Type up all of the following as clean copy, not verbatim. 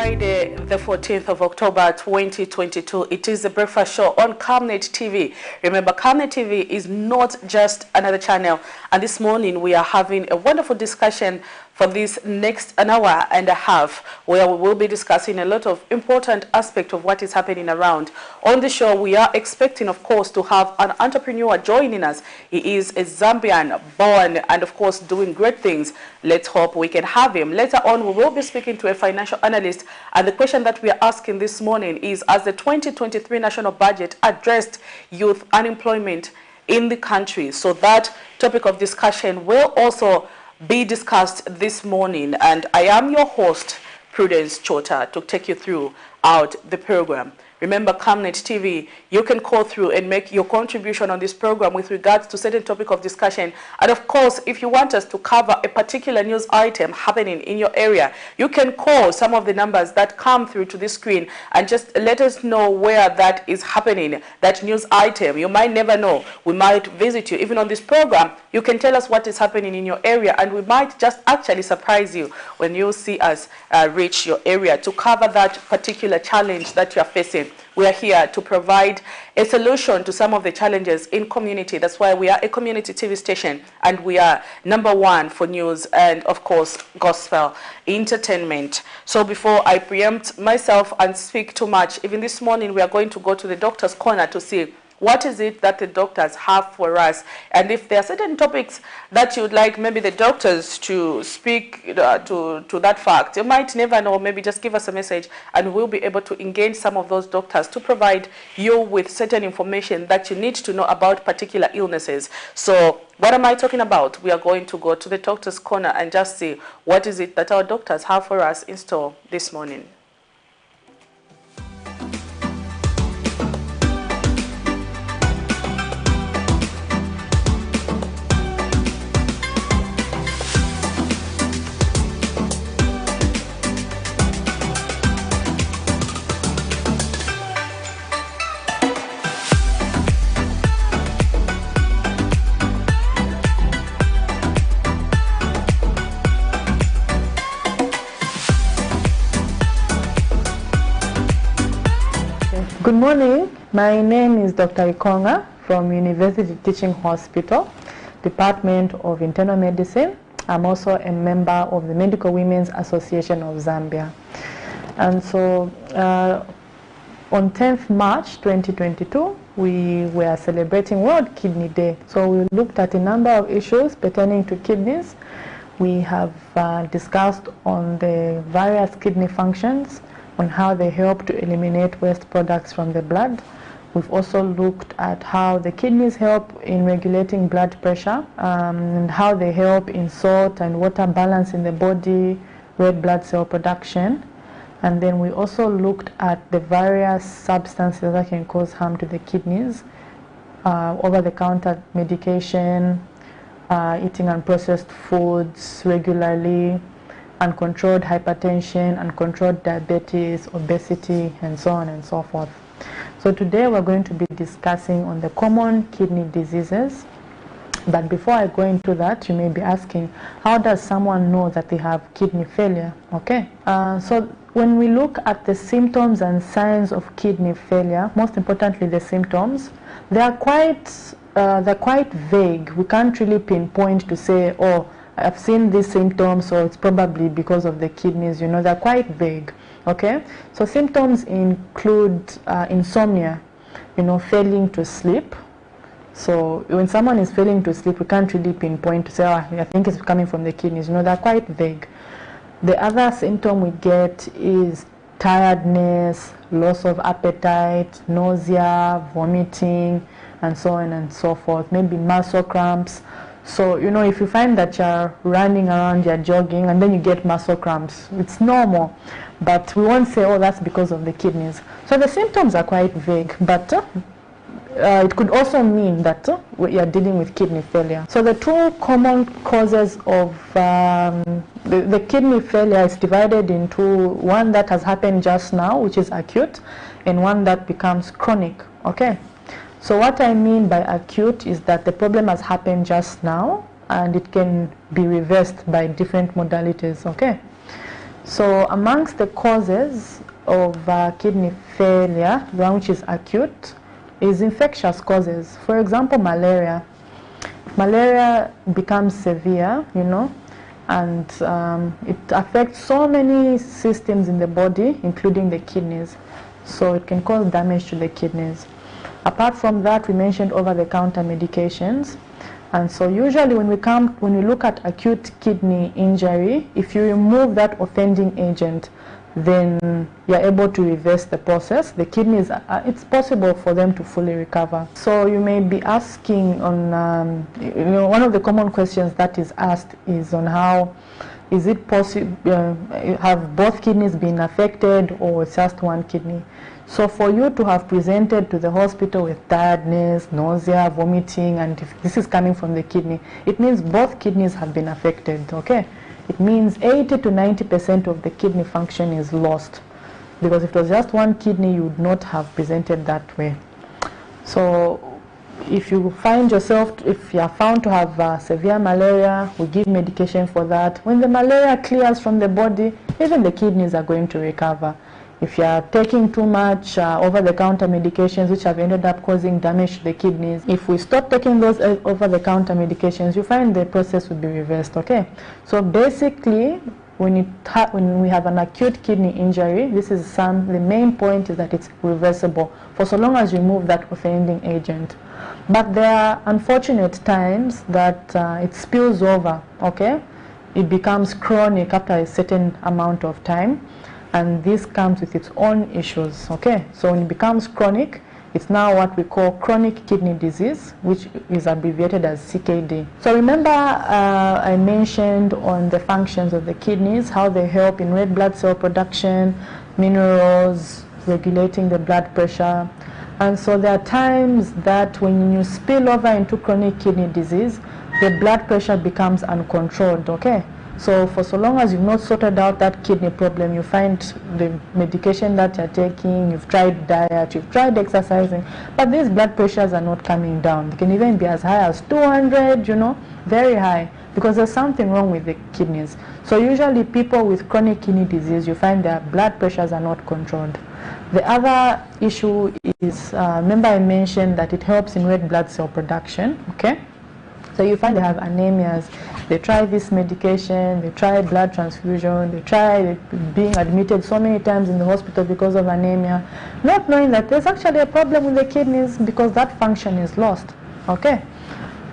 Friday, the 14th of October, 2022. It is the breakfast show on Camnet TV. Remember, Camnet TV is not just another channel. And this morning, we are having a wonderful discussion for this next an hour and a half, where we will be discussing a lot of important aspects of what is happening around. On the show, we are expecting, of course, to have an entrepreneur joining us. He is a Zambian, born and, of course, doing great things. Let's hope we can have him. Later on, we will be speaking to a financial analyst. And the question that we are asking this morning is, as the 2023 national budget addressed youth unemployment in the country? So that topic of discussion will also be discussed this morning, and I am your host, Prudence Chota, to take you throughout the program. Remember, Camnet TV, you can call through and make your contribution on this program with regards to certain topic of discussion. And of course, if you want us to cover a particular news item happening in your area, you can call some of the numbers that come through to the screen and just let us know where that is happening, that news item. You might never know. We might visit you. Even on this program, you can tell us what is happening in your area, and we might just actually surprise you when you see us reach your area to cover that particular challenge that you are facing. We are here to provide a solution to some of the challenges in community. That's why we are a community TV station, and we are #1 for news and, of course, gospel entertainment. So before I preempt myself and speak too much, even this morning we are going to go to the doctor's corner to see what is it that the doctors have for us, and if there are certain topics that you would like maybe the doctors to speak to that fact. You might never know. Maybe just give us a message and we'll be able to engage some of those doctors to provide you with certain information that you need to know about particular illnesses. So what am I talking about? We are going to go to the doctor's corner and just see what is it that our doctors have for us in store this morning. Good morning. My name is Dr. Ikonga from University Teaching Hospital, Department of Internal Medicine. I'm also a member of the Medical Women's Association of Zambia. And so on 10th March 2022, we were celebrating World Kidney Day. So we looked at a number of issues pertaining to kidneys. We have discussed on the various kidney functions, on how they help to eliminate waste products from the blood. We've also looked at how the kidneys help in regulating blood pressure, and how they help in salt and water balance in the body, red blood cell production. And then we also looked at the various substances that can cause harm to the kidneys, over-the-counter medication, eating unprocessed foods regularly, uncontrolled hypertension, uncontrolled diabetes, obesity, and so on and so forth. So today we're going to be discussing on the common kidney diseases. But before I go into that, you may be asking, how does someone know that they have kidney failure? Okay, so when we look at the symptoms and signs of kidney failure, most importantly the symptoms, they're quite vague. We can't really pinpoint to say, oh, I've seen these symptoms, so it's probably because of the kidneys. You know, they're quite vague. Okay, so symptoms include insomnia, you know, failing to sleep. So when someone is failing to sleep, we can't really pinpoint to say, oh, I think it's coming from the kidneys. You know, they're quite vague. The other symptom we get is tiredness, loss of appetite, nausea, vomiting, and so on and so forth. Maybe muscle cramps. So, you know, if you find that you're running around, you're jogging, and then you get muscle cramps, it's normal. But we won't say, oh, that's because of the kidneys. So the symptoms are quite vague, but it could also mean that you're dealing with kidney failure. So the two common causes of the kidney failure is divided into one that has happened just now, which is acute, and one that becomes chronic. Okay. So what I mean by acute is that the problem has happened just now and it can be reversed by different modalities, okay? So amongst the causes of kidney failure, the one which is acute, is infectious causes. For example, malaria. Malaria becomes severe, you know, and it affects so many systems in the body, including the kidneys. So it can cause damage to the kidneys. Apart from that, we mentioned over-the-counter medications. And so usually when we look at acute kidney injury, if you remove that offending agent, then you're able to reverse the process. The kidneys, it's possible for them to fully recover. So you may be asking on, one of the common questions that is asked is on how is it possible, have both kidneys been affected or just one kidney? So for you to have presented to the hospital with tiredness, nausea, vomiting, and if this is coming from the kidney, it means both kidneys have been affected, okay? It means 80 to 90% of the kidney function is lost. Because if it was just one kidney, you would not have presented that way. So if you find yourself, if you are found to have severe malaria, we give medication for that. When the malaria clears from the body, even the kidneys are going to recover. If you are taking too much over-the-counter medications which have ended up causing damage to the kidneys, if we stop taking those over-the-counter medications, you find the process will be reversed, okay? So basically, when we have an acute kidney injury, the main point is that it's reversible for so long as you remove that offending agent. But there are unfortunate times that it spills over, okay? It becomes chronic after a certain amount of time. And this comes with its own issues, okay? So when it becomes chronic, it's now what we call chronic kidney disease, which is abbreviated as CKD. So remember I mentioned on the functions of the kidneys, how they help in red blood cell production, minerals, regulating the blood pressure. And so there are times that when you spill over into chronic kidney disease, the blood pressure becomes uncontrolled, okay? So for so long as you've not sorted out that kidney problem, you find the medication that you're taking, you've tried diet, you've tried exercising, but these blood pressures are not coming down. They can even be as high as 200, you know, very high, because there's something wrong with the kidneys. So usually people with chronic kidney disease, you find their blood pressures are not controlled. The other issue is, remember I mentioned that it helps in red blood cell production, okay? So you find they have anemias, they try this medication, they try blood transfusion, they try being admitted so many times in the hospital because of anemia, not knowing that there's actually a problem with the kidneys because that function is lost, okay?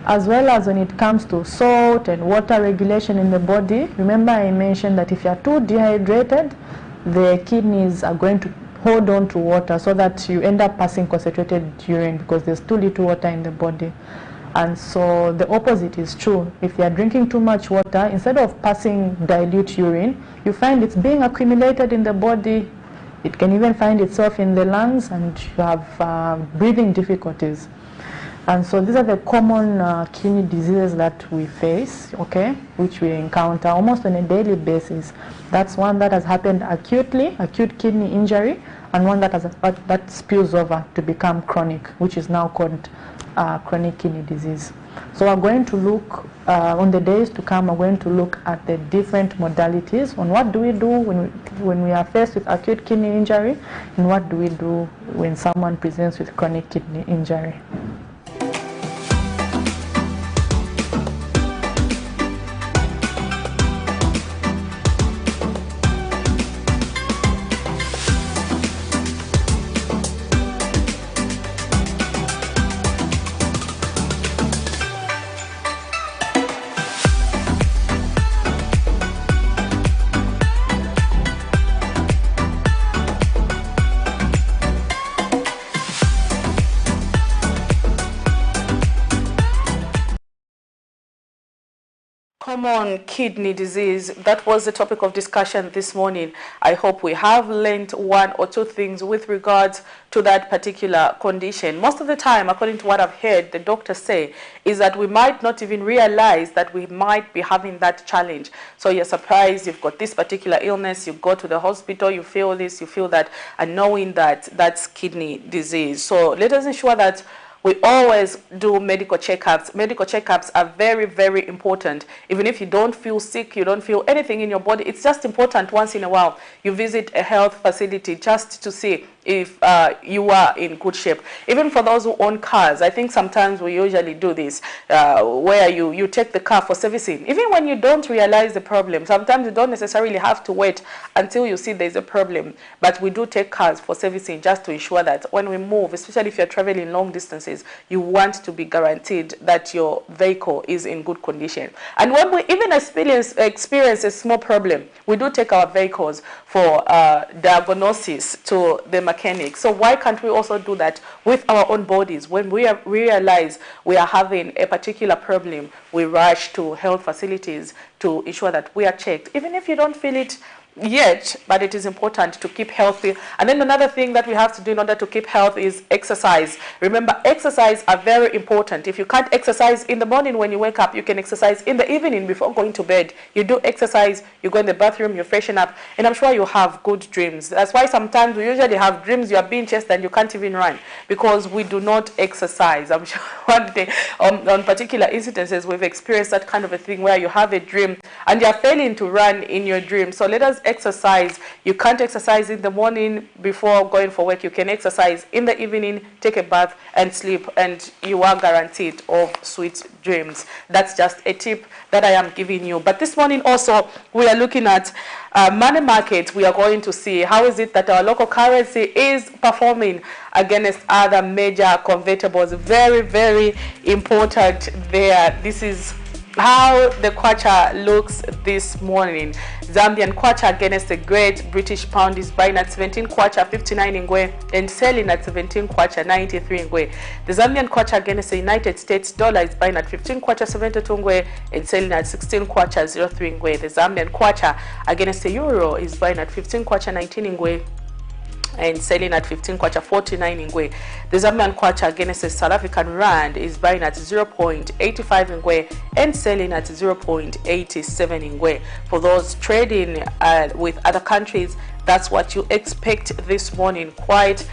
As well as when it comes to salt and water regulation in the body, remember I mentioned that if you're too dehydrated, the kidneys are going to hold on to water so that you end up passing concentrated urine because there's too little water in the body. And so the opposite is true. If you are drinking too much water, instead of passing dilute urine, you find it's being accumulated in the body. It can even find itself in the lungs and you have breathing difficulties. And so these are the common kidney diseases that we face, okay, which we encounter almost on a daily basis. That's one that has happened acutely, acute kidney injury, and one that spills over to become chronic, which is now called chronic kidney disease. So we're going to look, on the days to come, we're going to look at the different modalities on what do we do when we are faced with acute kidney injury, and what do we do when someone presents with chronic kidney injury. Common kidney disease, that was the topic of discussion this morning. I hope we have learned one or two things with regards to that particular condition. Most of the time, according to what I've heard the doctor say, is that we might not even realize that we might be having that challenge. So you're surprised you've got this particular illness, you go to the hospital, you feel this, you feel that, and knowing that that's kidney disease. So let us ensure that we always do medical checkups. Medical checkups are very, very important. Even if you don't feel sick, you don't feel anything in your body, it's just important once in a while you visit a health facility just to see if you are in good shape. Even for those who own cars, I think sometimes we usually do this, where you take the car for servicing. Even when you don't realize the problem, sometimes you don't necessarily have to wait until you see there's a problem. But we do take cars for servicing just to ensure that when we move, especially if you're traveling long distances, you want to be guaranteed that your vehicle is in good condition. And when we even experience a small problem, we do take our vehicles for diagnosis to the mechanic. So why can't we also do that with our own bodies? When we realize we are having a particular problem, we rush to health facilities to ensure that we are checked, even if you don't feel it yet, but it is important to keep healthy. And then another thing that we have to do in order to keep health is exercise. Remember, exercise are very important. If you can't exercise in the morning when you wake up, you can exercise in the evening before going to bed. You do exercise, you go in the bathroom, you freshen up, and I'm sure you have good dreams. That's why sometimes we usually have dreams you are being chased and you can't even run, because we do not exercise. I'm sure one day on particular incidences we've experienced that kind of a thing where you have a dream and you're failing to run in your dream. So let us exercise. You can't exercise in the morning before going for work. You can exercise in the evening, take a bath and sleep, and you are guaranteed of sweet dreams. That's just a tip that I am giving you. But this morning also we are looking at money market. We are going to see how is it that our local currency is performing against other major convertibles. Very, very important there. This is how the kwacha looks this morning. Zambian kwacha against the Great British Pound is buying at 17 kwacha 59 ngwe and selling at 17 kwacha 93 ngwe. The Zambian kwacha against the United States dollar is buying at 15 kwacha 72 ngwe and selling at 16 kwacha 03 ngwe. The Zambian kwacha against the euro is buying at 15 kwacha 19 ngwe and selling at 15 kwacha 49 ngwe. The Zambian kwacha against the South African rand is buying at 0.85 ngwe and selling at 0.87 ngwe. For those trading with other countries, that's what you expect this morning. Quite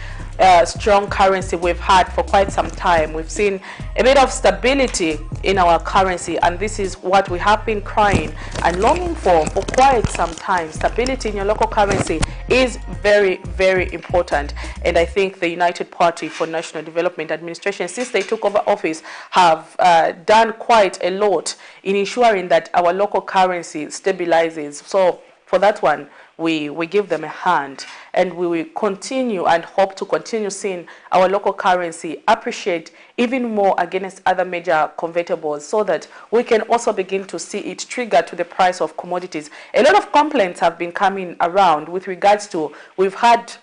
strong currency we've had for quite some time. We've seen a bit of stability in our currency, and this is what we have been crying and longing for quite some time. Stability in your local currency is very, very important, and I think the United Party for National Development administration, since they took over office, have done quite a lot in ensuring that our local currency stabilizes. So for that one, we give them a hand, and we will continue and hope to continue seeing our local currency appreciate even more against other major convertibles, so that we can also begin to see it trigger to the price of commodities. A lot of complaints have been coming around with regards to, we've had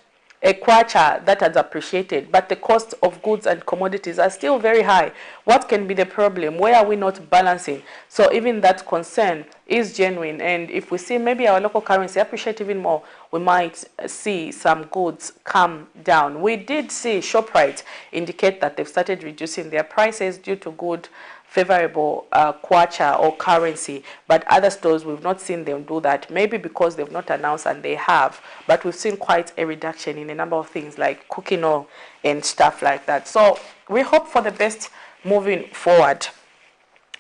a kwacha that has appreciated, but the cost of goods and commodities are still very high. What can be the problem? Where are we not balancing? So even that concern is genuine, and if we see maybe our local currency appreciate even more, we might see some goods come down. We did see ShopRite indicate that they've started reducing their prices due to good favorable kwacha or currency, but other stores we've not seen them do that, maybe because they've not announced, and they have, but we've seen quite a reduction in a number of things like cooking oil and stuff like that. So we hope for the best moving forward.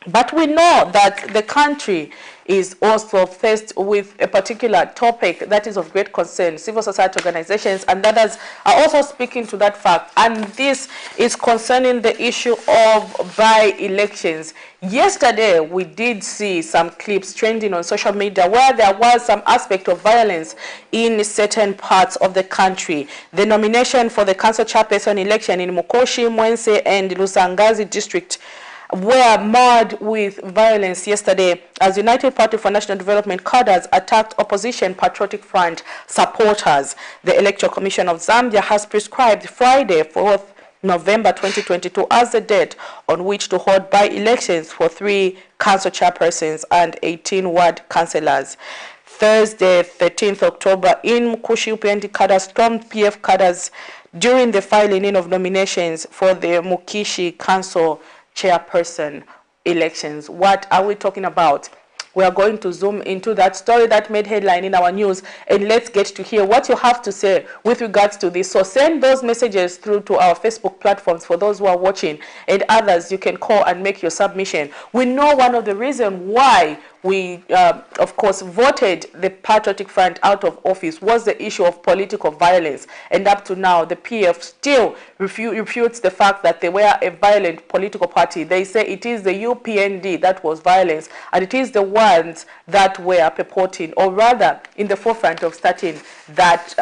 But we know that the country is also faced with a particular topic that is of great concern. Civil society organizations and others are also speaking to that fact, and this is concerning the issue of by-elections. Yesterday, we did see some clips trending on social media where there was some aspect of violence in certain parts of the country. The nomination for the council chairperson election in Mukoshi, Mwense, and Lusangazi district were marred with violence yesterday as United Party for National Development cadres attacked opposition Patriotic Front supporters. The Electoral Commission of Zambia has prescribed Friday, 4th November 2022 as the date on which to hold by-elections for 3 council chairpersons and 18 ward councillors. Thursday, 13th October, in Mukushi, UPND cadres stormed PF cadres during the filing in of nominations for the Mukishi Council chairperson elections. What are we talking about? We are going to zoom into that story that made headline in our news, and let's get to hear what you have to say with regards to this. So send those messages through to our Facebook platforms for those who are watching, and others you can call and make your submission. We know one of the reasons why we, of course, voted the Patriotic Front out of office was the issue of political violence. And up to now, the PF still refutes the fact that they were a violent political party. They say it is the UPND that was violence, and it is the ones that were purporting, or rather in the forefront of starting that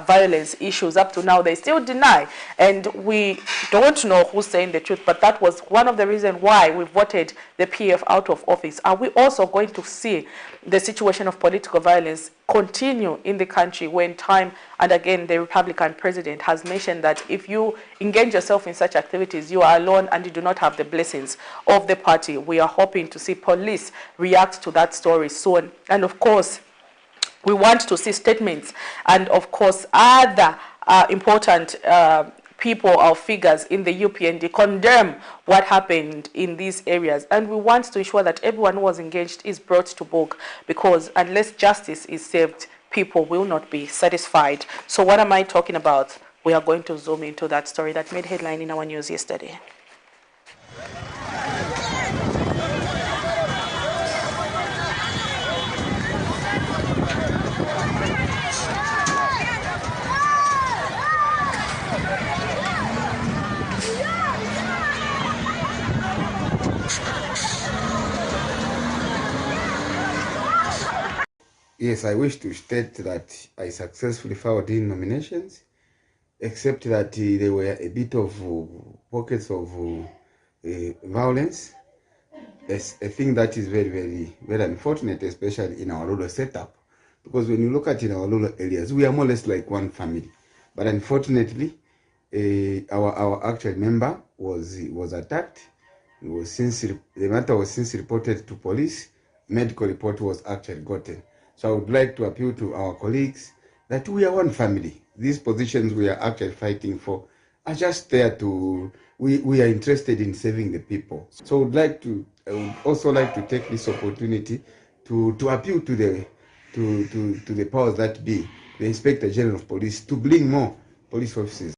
violence issues. Up to now, they still deny. And we don't know who's saying the truth, but that was one of the reasons why we voted the PF out of office. Are we also going to see the situation of political violence continue in the country when time and again the Republican president has mentioned that if you engage yourself in such activities, you are alone and you do not have the blessings of the party? We are hoping to see police react to that story soon. And of course, we want to see statements and of course other important people or figures in the UPND condemn what happened in these areas. And we want to ensure that everyone who was engaged is brought to book, because unless justice is served, people will not be satisfied. So what am I talking about? We are going to zoom into that story that made headline in our news yesterday. Yes, I wish to state that I successfully filed in nominations, except that there were a bit of pockets of violence. It's a thing that is very, very, very unfortunate, especially in our rural setup. Because when you look at in our rural areas, we are more or less like one family. But unfortunately, our actual member was attacked. The matter was since reported to police. Medical report was actually gotten. So I would like to appeal to our colleagues that we are one family. These positions we are actually fighting for are just there to, we are interested in saving the people. So I would also like to take this opportunity to appeal to the powers that be, the Inspector General of Police, to bring more police officers.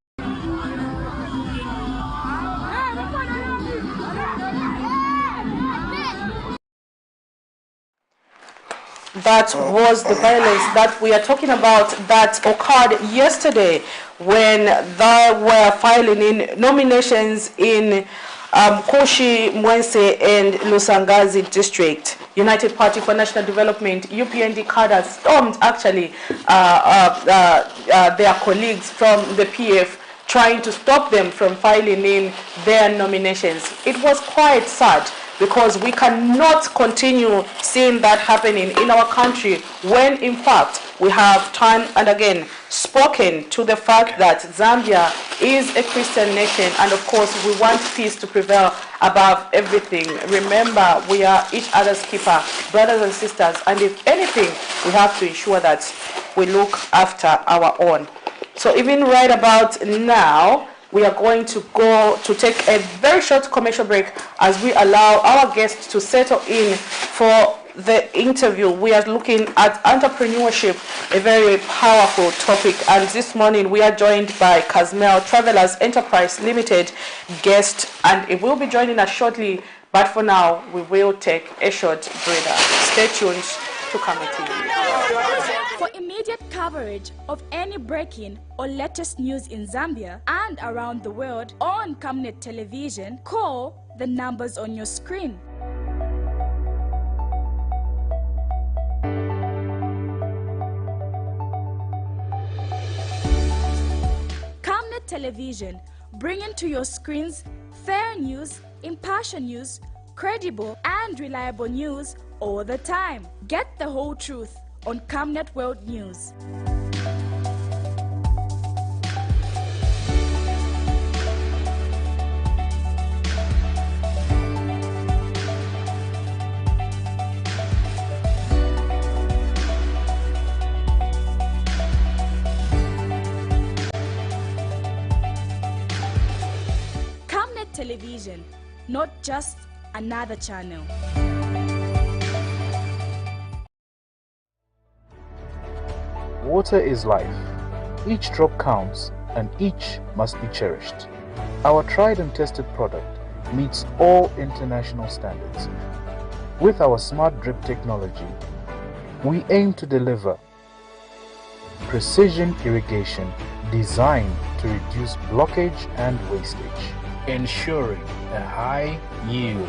That was the violence that we are talking about that occurred yesterday when they were filing in nominations in Koshi, Mwense and Lusangazi district. United Party for National Development, UPND cadres stormed actually their colleagues from the PF, trying to stop them from filing in their nominations. It was quite sad, because we cannot continue seeing that happening in our country when in fact we have time and again spoken to the fact that Zambia is a Christian nation, and of course we want peace to prevail above everything. Remember, we are each other's keeper, brothers and sisters, and if anything, we have to ensure that we look after our own. So even right about now, we are going to go to take a very short commercial break as we allow our guests to settle in for the interview. We are looking at entrepreneurship, a very powerful topic, and this morning we are joined by Camnet Travelers Enterprise Limited guest, and it will be joining us shortly, but for now we will take a short breather. Stay tuned to Camnet TV. For immediate coverage of any breaking or latest news in Zambia and around the world on Camnet Television, call the numbers on your screen. Camnet Television, bringing to your screens fair news, impartial news, credible and reliable news all the time. Get the whole truth on Camnet World News. Camnet Television, not just another channel. Water is life. Each drop counts and each must be cherished. Our tried and tested product meets all international standards. With our smart drip technology, we aim to deliver precision irrigation designed to reduce blockage and wastage, ensuring a high yield.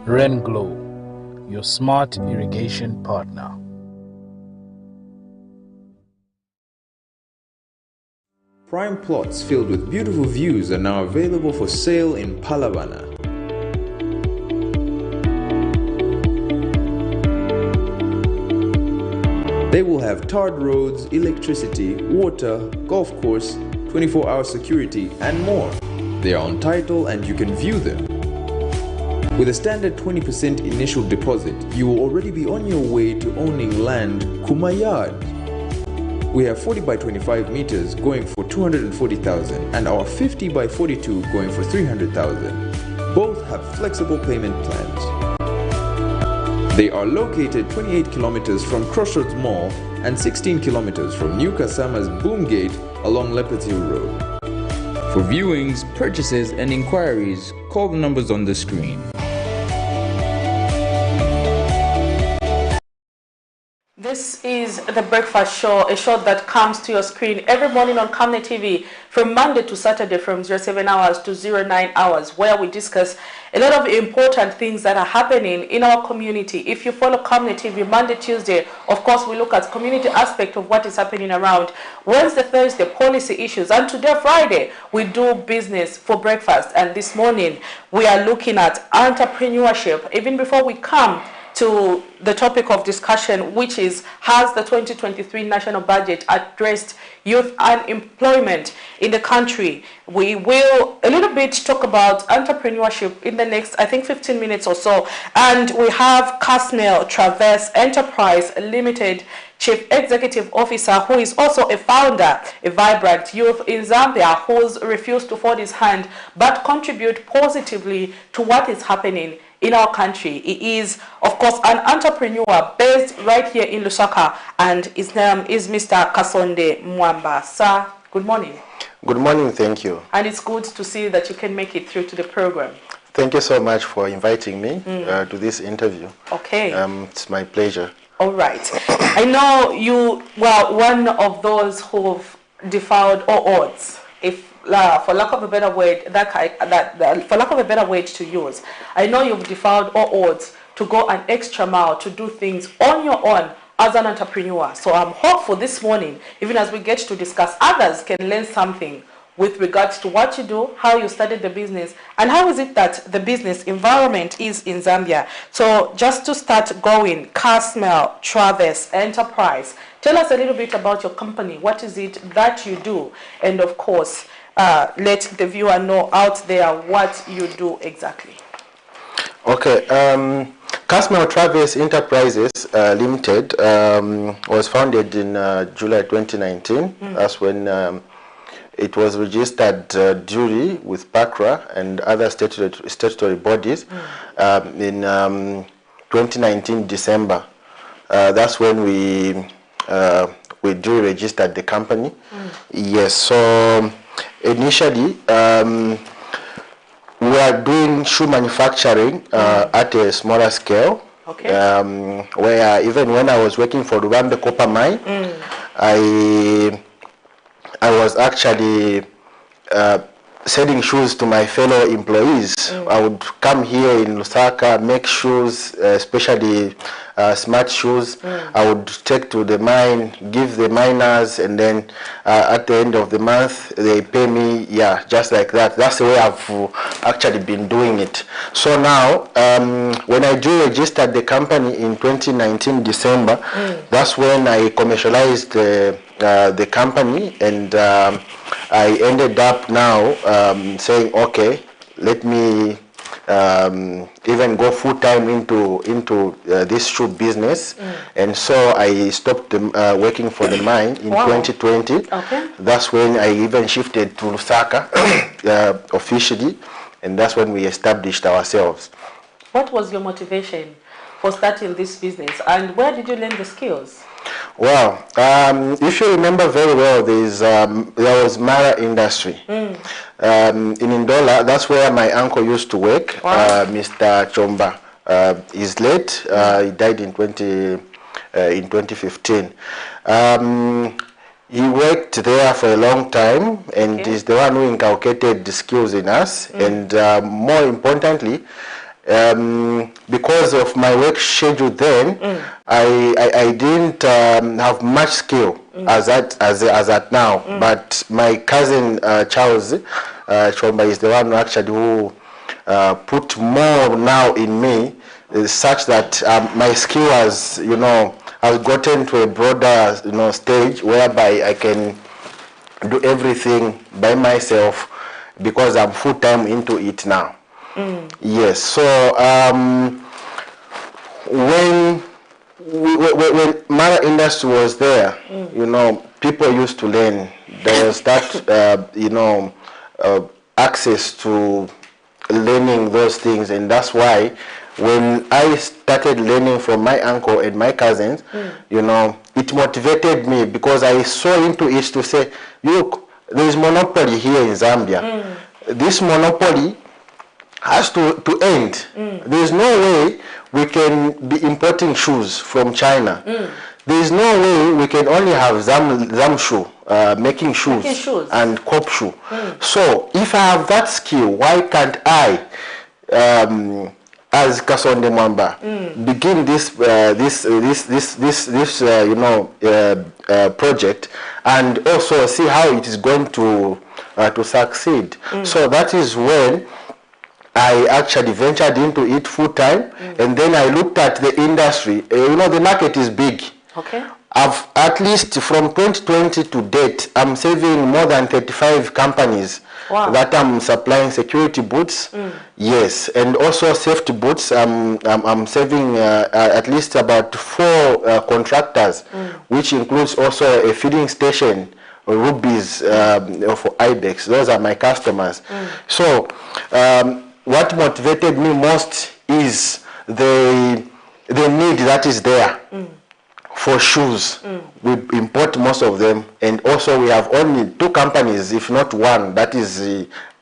RenGlow, your smart irrigation partner. Prime plots filled with beautiful views are now available for sale in Palavana. They will have tarred roads, electricity, water, golf course, 24-hour security, and more. They are on title and you can view them. With a standard 20% initial deposit, you will already be on your way to owning land Kumayard. We have 40 by 25 meters going for 240,000 and our 50 by 42 going for 300,000. Both have flexible payment plans. They are located 28 kilometers from Crossroads Mall and 16 kilometers from New Kasama's Boom Gate along Leopards Hill Road. For viewings, purchases and inquiries, call the numbers on the screen. This is The Breakfast Show, a show that comes to your screen every morning on Camnet TV from Monday to Saturday from 07 hours to 09 hours, where we discuss a lot of important things that are happening in our community. If you follow Camnet TV Monday, Tuesday, of course, we look at community aspect of what is happening around. Wednesday, Thursday, policy issues. And today, Friday, we do business for breakfast. And this morning, we are looking at entrepreneurship. Even before we come to the topic of discussion, which is, has the 2023 national budget addressed youth unemployment in the country? We will a little bit talk about entrepreneurship in the next, I think, 15 minutes or so. And we have Camnet Traverse Enterprise Limited Chief Executive Officer, who is also a founder, a vibrant youth in Zambia, who's refused to fold his hand but contribute positively to what is happening in our country. He is, of course, an entrepreneur based right here in Lusaka, and his name is Mr. Kasonde Mwamba. Sir, good morning. Good morning, thank you. And it's good to see that you can make it through to the program. Thank you so much for inviting me to this interview. Okay. It's my pleasure. All right. I know you were one of those who've defied all odds, if for lack of a better word, for lack of a better word to use. I know you've defied all odds to go an extra mile to do things on your own as an entrepreneur. So I'm hopeful this morning, even as we get to discuss, others can learn something with regards to what you do, how you started the business, and how is it that the business environment is in Zambia. So just to start going, Camnet Traverse Enterprise, tell us a little bit about your company. What is it that you do? And of course, let the viewer know out there what you do exactly. Okay. Camnet Traverse Enterprises Limited was founded in July 2019. That's when it was registered duly with PACRA and other statutory bodies in 2019 December. That's when we duly registered the company. Yes. So initially, we are doing shoe manufacturing at a smaller scale. Okay. Where even when I was working for the Rwanda Copper Mine, I was actually selling shoes to my fellow employees. I would come here in Lusaka, make shoes, especially smart shoes. I would take to the mine, give the miners, and then at the end of the month, they pay me, just like that. That's the way I've actually been doing it. So now, when I do registered the company in 2019 December, that's when I commercialized the company, and I ended up now saying, okay, let me even go full time into this shoe business, and so I stopped working for the mine in 2020. Okay. That's when I even shifted to Lusaka officially, and that's when we established ourselves. What was your motivation for starting this business, and where did you learn the skills? Well, if you remember very well, there was Mara Industry. In Ndola, that's where my uncle used to work. Wow. Mr. Chomba is late. He died in 2015. He worked there for a long time, and is the one who inculcated the skills in us. And more importantly, because of my work schedule then, I didn't have much skill as at now. But my cousin Charles Chomba is the one who put more now in me, such that my skill has gotten to a broader stage whereby I can do everything by myself because I'm full-time into it now. Yes, so when Mara Industry was there, people used to learn. There was that, access to learning those things, and that's why when I started learning from my uncle and my cousins, it motivated me because I saw into it to say, look, there is monopoly here in Zambia. This monopoly has to end. There is no way we can be importing shoes from China. There is no way we can only have Zamshu making shoes and Kop shoe. So if I have that skill, why can't I, as Kasonde Mwamba, begin this project and also see how it is going to succeed. So that is when I actually ventured into it full time, and then I looked at the industry. The market is big. Okay. I've at least from 2020 to date, I'm serving more than 35 companies that I'm supplying security boots. Yes, and also safety boots. I'm serving at least about 4 contractors, which includes also a filling station, Rubies for Ibex. Those are my customers. So what motivated me most is the need that is there for shoes. We import most of them, and also we have only 2 companies, if not one, that is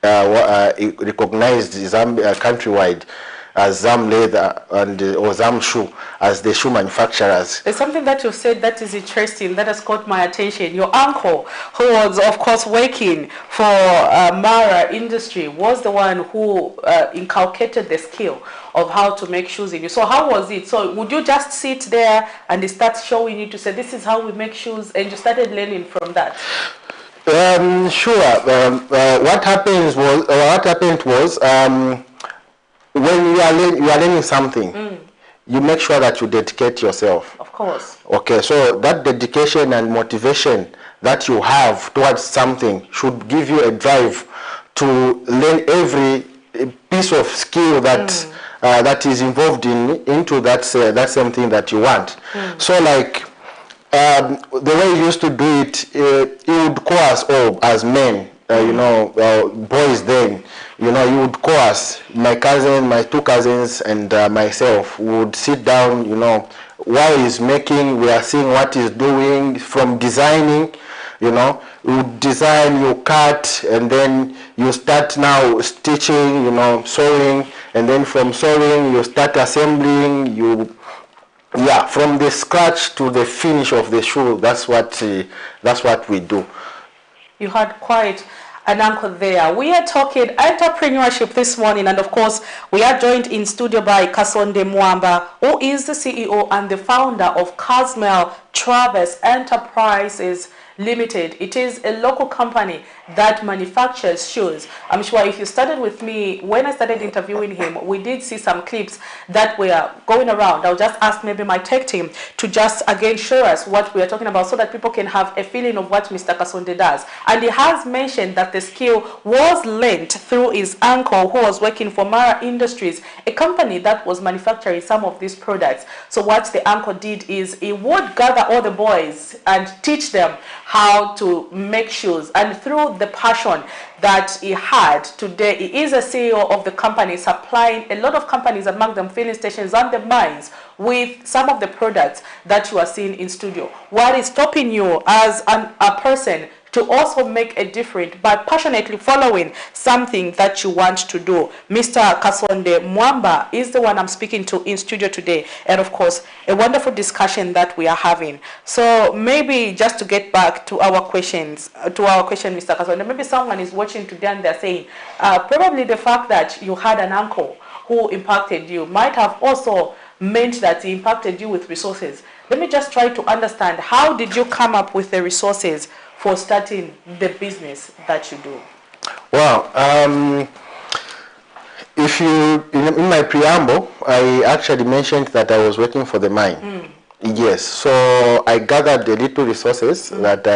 recognized countrywide as Zam Leather and or Zam Shoe as the shoe manufacturers. There's something that you said that is interesting, that has caught my attention. Your uncle, who was of course working for Mara Industry, was the one who inculcated the skill of how to make shoes in you. So how was it? So would you just sit there and they start showing you to say, this is how we make shoes, and you started learning from that? Sure. What happened was when you are learning something, you make sure that you dedicate yourself. Of course. Okay, so that dedication and motivation that you have towards something should give you a drive to learn every piece of skill that that is involved into that same thing that you want. So like the way you used to do it, it would call us all as men, boys then. You would call us, my cousin, my 2 cousins, and myself would sit down, while he's making, we are seeing what he's doing, from designing, you would design, you cut, and then you start now stitching, sewing, and then from sewing, you start assembling, from the scratch to the finish of the shoe. That's what we do. You had quite an uncle there. We are talking entrepreneurship this morning, and of course we are joined in studio by Kasonde Mwamba, who is the CEO and the founder of Casmel Traverse Enterprises Limited. It is a local company that manufactures shoes. I'm sure if you started with me, when I started interviewing him, we did see some clips that were going around. I'll just ask maybe my tech team to just again show us what we are talking about so that people can have a feeling of what Mr. Kasonde does. And he has mentioned that the skill was learned through his uncle, who was working for Mara Industries, a company that was manufacturing some of these products. So what the uncle did is he would gather all the boys and teach them how to make shoes, and through of the passion that he had. Today, he is a CEO of the company, supplying a lot of companies, among them filling stations and the mines, with some of the products that you are seeing in studio. What is stopping you as a person to also make a difference by passionately following something that you want to do? Mr. Kasonde Mwamba is the one I'm speaking to in studio today, and of course a wonderful discussion that we are having. So maybe just to get back to our questions, Mr. Kasonde, maybe someone is watching today and they're saying probably the fact that you had an uncle who impacted you might have also meant that he impacted you with resources. Let me just try to understand, how did you come up with the resources for starting the business that you do? Well, if you in my preamble, I actually mentioned that I was working for the mine. Yes, so I gathered the little resources that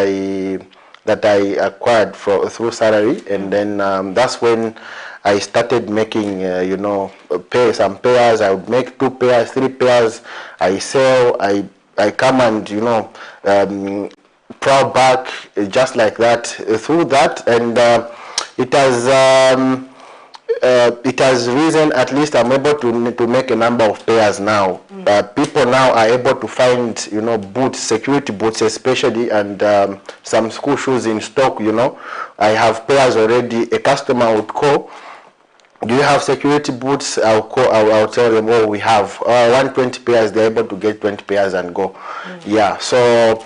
I acquired through salary, and then that's when I started making, some pairs. I would make 2 pairs, 3 pairs. I sell. I come and proud back just like that through that, and it has risen. At least I'm able to make a number of pairs now. People now are able to find boots, security boots especially, and some school shoes in stock. I have pairs already. A customer would call, do you have security boots? I'll tell them, oh, we have 120 pairs. They're able to get 20 pairs and go. Yeah, so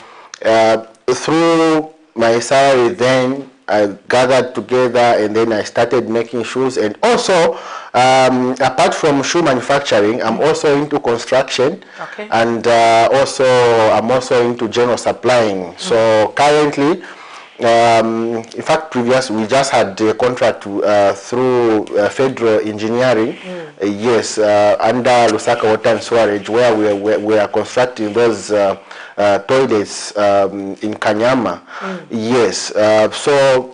through my salary, then I gathered together, and then I started making shoes. And also, apart from shoe manufacturing, I'm also into construction, and I'm also into general supplying. So currently, in fact, we just had a contract through federal engineering, yes, under Lusaka Water and Sewerage, where we are constructing those toilets in Kanyama. Yes, so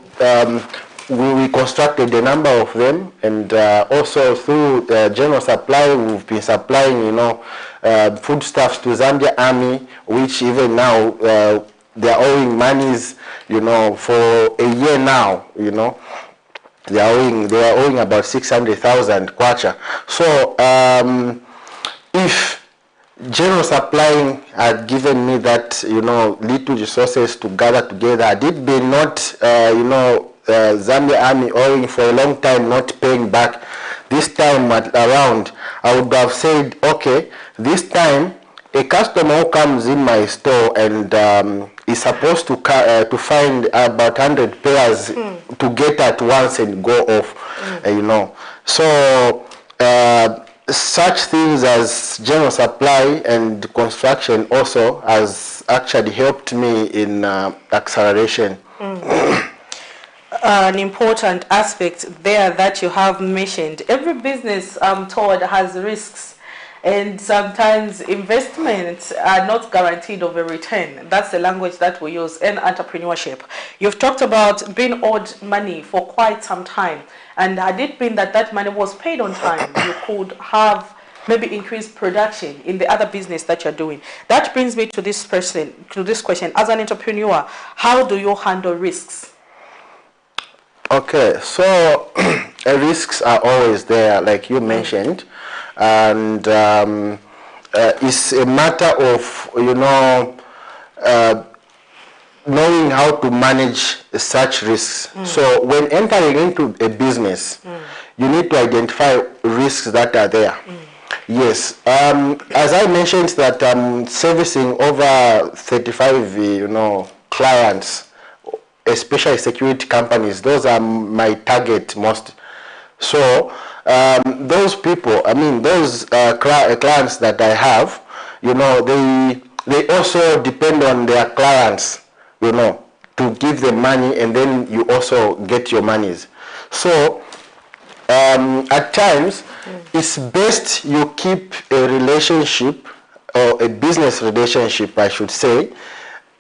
we constructed a number of them, and also through general supply, we've been supplying, foodstuffs to Zambia Army, which even now they are owing monies, for a year now, they are owing about 600,000 kwacha. So if general supplying had given me that, little resources to gather together, had it been not, Zambia Army owing for a long time, not paying back, this time around, I would have said, okay, this time a customer who comes in my store and is supposed to find about 100 pairs to get at once and go off, So such things as general supply and construction also has actually helped me in acceleration. An important aspect there that you have mentioned. Every business, I'm told, has risks, and sometimes investments are not guaranteed of a return. That's the language that we use in entrepreneurship. You've talked about being owed money for quite some time, and had it been that money was paid on time, you could have maybe increased production in the other business that you're doing. That brings me to this question. As an entrepreneur, how do you handle risks? Okay, so risks are always there, like you mentioned, and it's a matter of knowing how to manage such risks. So when entering into a business, you need to identify risks that are there. Yes, as I mentioned that I'm servicing over 35 clients, especially security companies. Those are my target most. So those people, those clients that I have, they also depend on their clients, to give them money, and then you also get your monies. So at times, it's best you keep a relationship, or a business relationship, I should say,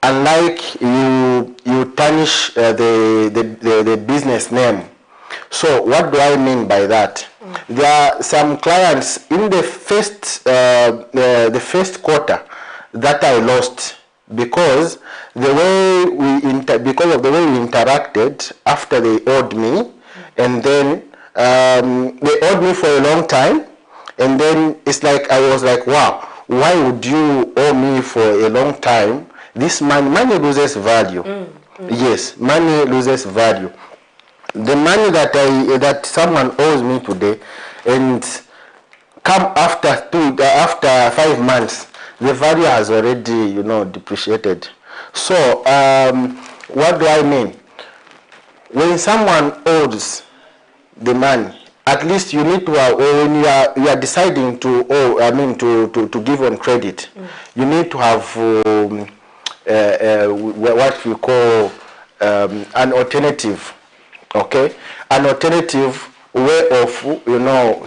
unlike you tarnish the business name. So what do I mean by that? There are some clients in the first quarter that I lost because because of the way we interacted after they owed me, and then they owed me for a long time, and then it's like I was like, wow, why would you owe me for a long time? This money loses value. Yes, money loses value. The money that someone owes me today, and come after 5 months, the value has already, depreciated. So what do I mean? When someone owes the money, at least you need to, when you are deciding to owe, to give on credit, you need to have what we call an alternative. Okay, an alternative way of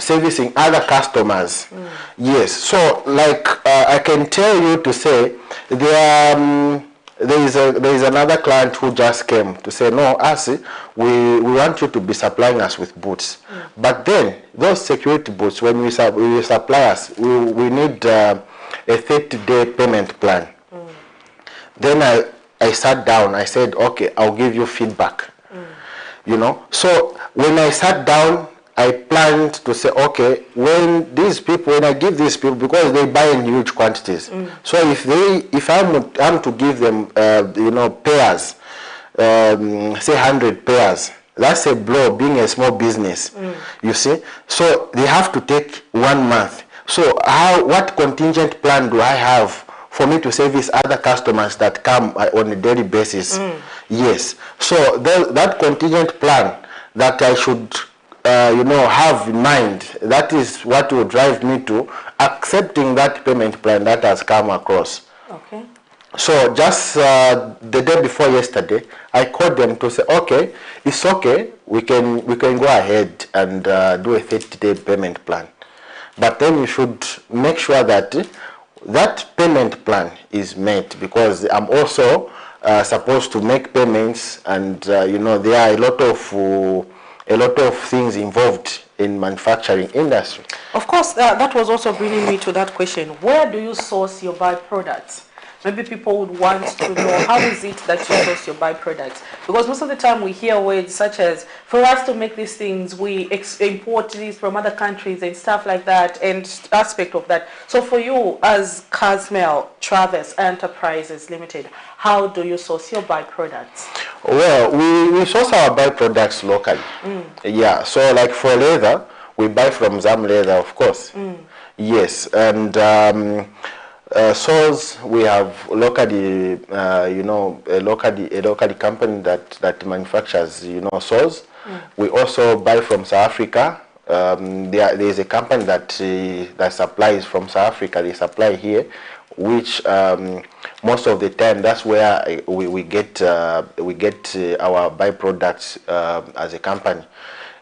servicing other customers. Yes, so like I can tell you to say there is another client who just came to say, no, Asi, we want you to be supplying us with boots, but then those security boots, when we supply us, we need a 30-day payment plan. Then I sat down, I said, okay, I'll give you feedback. So when I sat down, I planned to say, okay, when I give these people, because they buy in huge quantities, so if I'm to give them pairs, say 100 pairs, that's a blow, being a small business, you see. So they have to take 1 month. So what contingent plan do I have for me to service other customers that come on a daily basis? Yes. So that contingent plan that I should have in mind, that is what will drive me to accepting that payment plan that has come across. Okay. So just the day before yesterday, I called them to say, okay, it's okay, we can go ahead and do a 30-day payment plan, but then you should make sure that that payment plan is met, because I'm also supposed to make payments, and there are a lot of things involved in manufacturing industry. Of course, that was also bringing me to that question. Where do you source your byproducts? Maybe people would want to know, how is it that you source your byproducts? Because most of the time we hear words such as, for us to make these things, we import these from other countries and stuff like that, and aspect of that. So for you, as Camnet Traverse Enterprises Limited, how do you source your byproducts? Well, we source our byproducts locally. Yeah, so like for leather, we buy from Zam Leather, of course. Yes, and source, we have locally, a locally company that manufactures, source. We also buy from South Africa. There is a company that supplies from South Africa. They supply here, which most of the time that's where we get our byproducts as a company.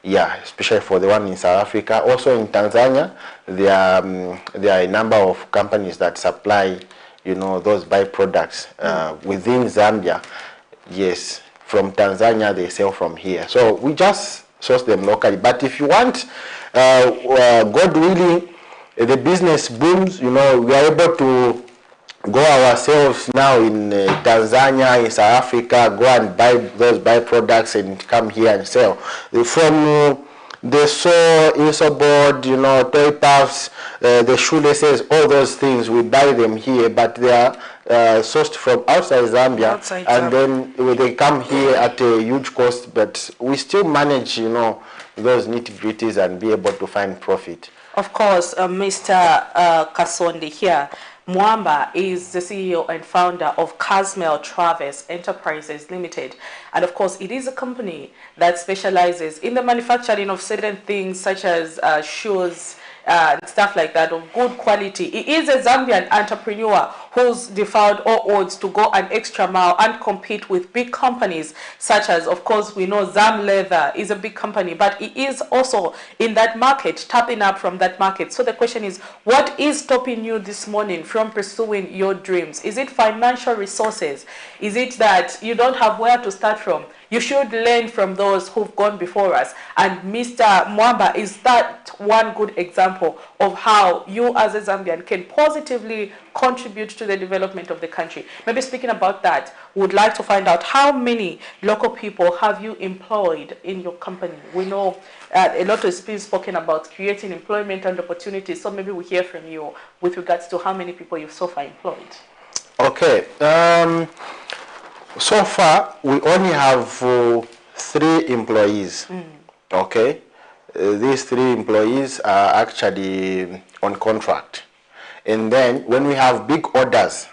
Yeah, especially for the one in South Africa. Also in Tanzania, there are a number of companies that supply, those byproducts within Zambia. Yes, from Tanzania they sell from here. So we just source them locally. But if you want, God willing, the business booms, we are able to go ourselves now in Tanzania, in South Africa, go and buy those byproducts and come here and sell. From the saw, insert board, toy puffs, the shoelaces, all those things, we buy them here, but they are sourced from outside Zambia, then they come here at a huge cost, but we still manage, those nitty-gritties and be able to find profit. Of course, Mr. Kasonde here. Mwamba is the CEO and founder of Camnet Traverse Enterprises Limited. And of course, it is a company that specializes in the manufacturing of certain things such as shoes, stuff like that, of good quality. He is a Zambian entrepreneur who's defied all odds to go an extra mile and compete with big companies such as, of course, we know Zam Leather is a big company, but he is also in that market, tapping up from that market. So the question is, what is stopping you this morning from pursuing your dreams? Is it financial resources? Is it that you don't have where to start from? you should learn from those who've gone before us. And Mr. Mwamba is that one good example of how you as a Zambian can positively contribute to the development of the country. Maybe speaking about that, would like to find out how many local people have you employed in your company? We know a lot is being spoken about creating employment and opportunities, so maybe we hear from you with regards to how many people you've so far employed. Okay. So far, we only have 3 employees. Okay. These 3 employees are actually on contract. And then when we have big orders,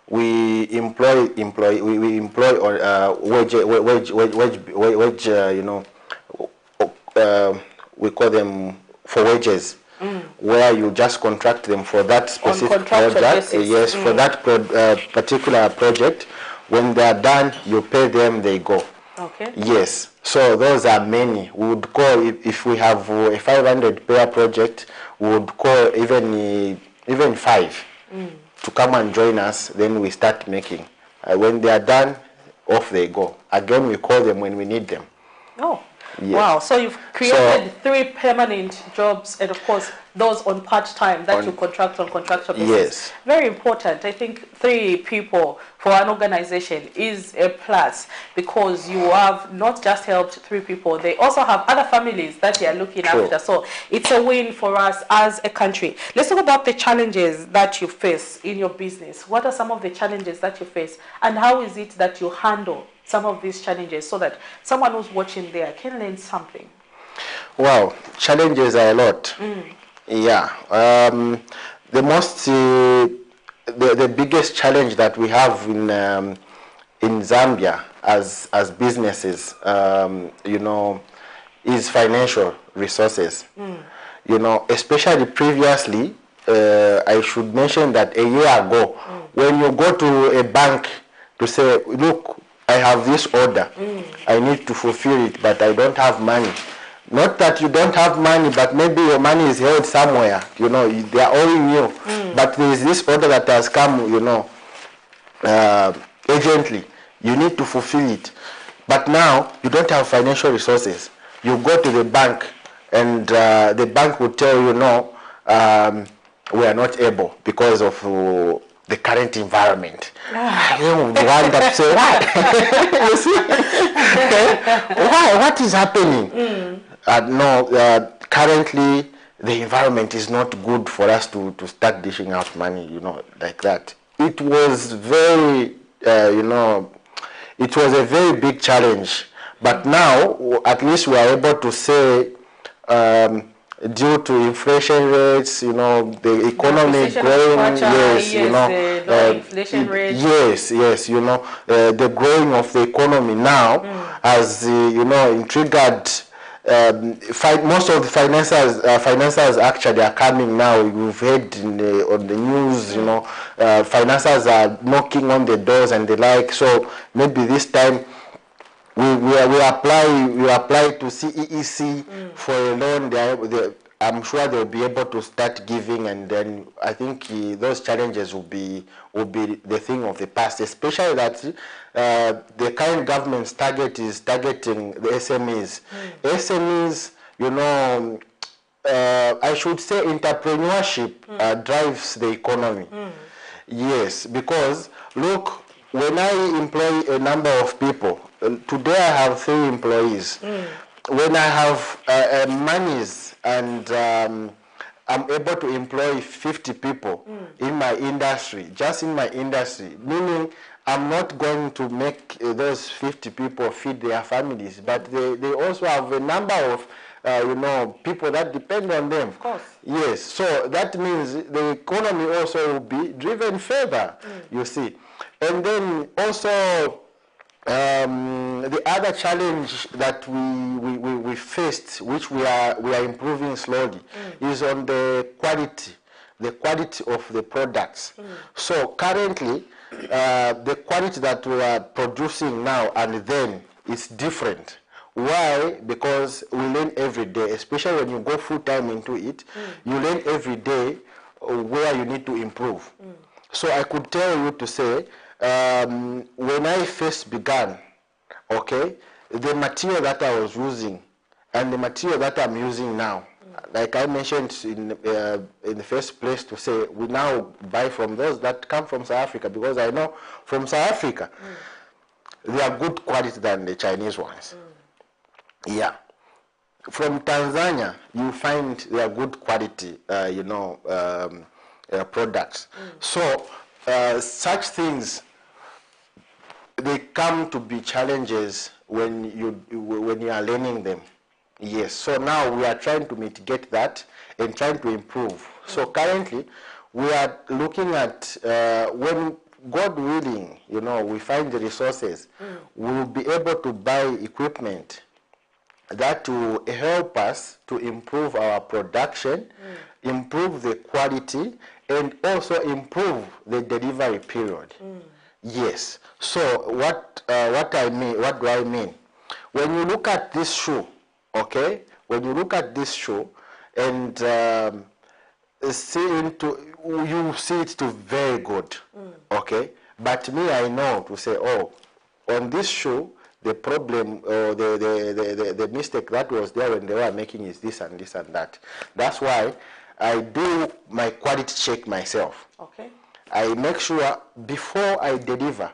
we employ wage, you know, we call them for wages, where you just contract them for that specific project. Yes, for that particular project. When they are done, you pay them, they go. Okay. Yes. So those are many. We would call, if we have a 500 pair project, we would call even 5 to come and join us. Then we start making. When they are done, off they go. Again, we call them when we need them. Oh. Yes. Wow, so you've created 3 permanent jobs, and of course those on part-time that you contract on contractual basis. Yes. Very important. I think 3 people for an organization is a plus, because you have not just helped 3 people, they also have other families that they are looking after. So it's a win for us as a country. Let's talk about the challenges that you face in your business. What are some of the challenges that you face, and how is it that you handle some of these challenges so that someone who's watching there can learn something? Wow, challenges are a lot. Yeah. The most, the biggest challenge that we have in Zambia as businesses, you know, is financial resources. You know, especially previously, I should mention that a year ago, when you go to a bank to say, look, I have this order, I need to fulfill it, but I don't have money. Not that you don't have money, but maybe your money is held somewhere, you know, they are owing you. But there is this order that has come, you know, urgently. You need to fulfill it. But now, you don't have financial resources. You go to the bank, and the bank will tell you, no, we are not able because of the current environment. You wonder to say, why? You see? Why? What is happening? No, currently the environment is not good for us to start dishing out money, you know, like that. It was very, you know, it was a very big challenge. But now, at least we are able to say, due to inflation rates, you know, the economy growing, yes, you know, inflation rate. Yes, you know, the growing of the economy now has, you know, triggered. Most of the financiers actually are coming now. You've heard on the news, you know, financiers are knocking on the doors and the like. So maybe this time we apply to CEEC for a loan. I'm sure they'll be able to start giving, and then I think those challenges will be the thing of the past, especially that the current government's target is targeting the SMEs. SMEs, you know, I should say entrepreneurship drives the economy. Yes, because look, when I employ a number of people, today I have 3 employees. When I have monies and I'm able to employ 50 people in my industry, just in my industry, meaning I'm not going to make those 50 people feed their families, but they also have a number of you know, people that depend on them. Of course. Yes, so that means the economy also will be driven further, you see. And then also the other challenge that we faced, which we are improving slowly, is on the quality of the products. So currently, the quality that we are producing now and then is different. Why? Because we learn every day, especially when you go full time into it, you learn every day where you need to improve. So I could tell you to say, when I first began, okay, the material that I was using and the material that I'm using now, like I mentioned in the first place to say, we now buy from those that come from South Africa, because I know from South Africa, they are good quality than the Chinese ones. Yeah. From Tanzania, you find they are good quality, products. So such things, they come to be challenges when you are learning them. Yes. So now we are trying to mitigate that and trying to improve. So currently, we are looking at when God willing, we find the resources, we will be able to buy equipment that will help us to improve our production, improve the quality, and also improve the delivery period. Yes. So what do I mean? When you look at this shoe, okay? When you look at this shoe and you see it to very good, okay? But me, I know to say, oh, on this shoe, the problem or the mistake that was there when they were making is this and this and that. That's why I do my quality check myself. Okay. I make sure before I deliver,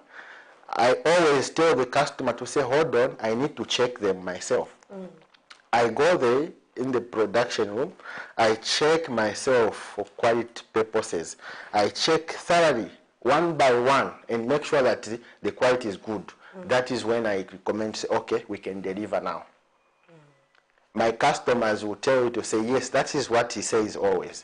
I always tell the customer to say, hold on, I need to check them myself. I go there in the production room, I check myself for quality purposes. I check thoroughly, one by one, and make sure that the quality is good. That is when I recommend, say, okay, we can deliver now. My customers will tell you to say, yes, that is what he says always.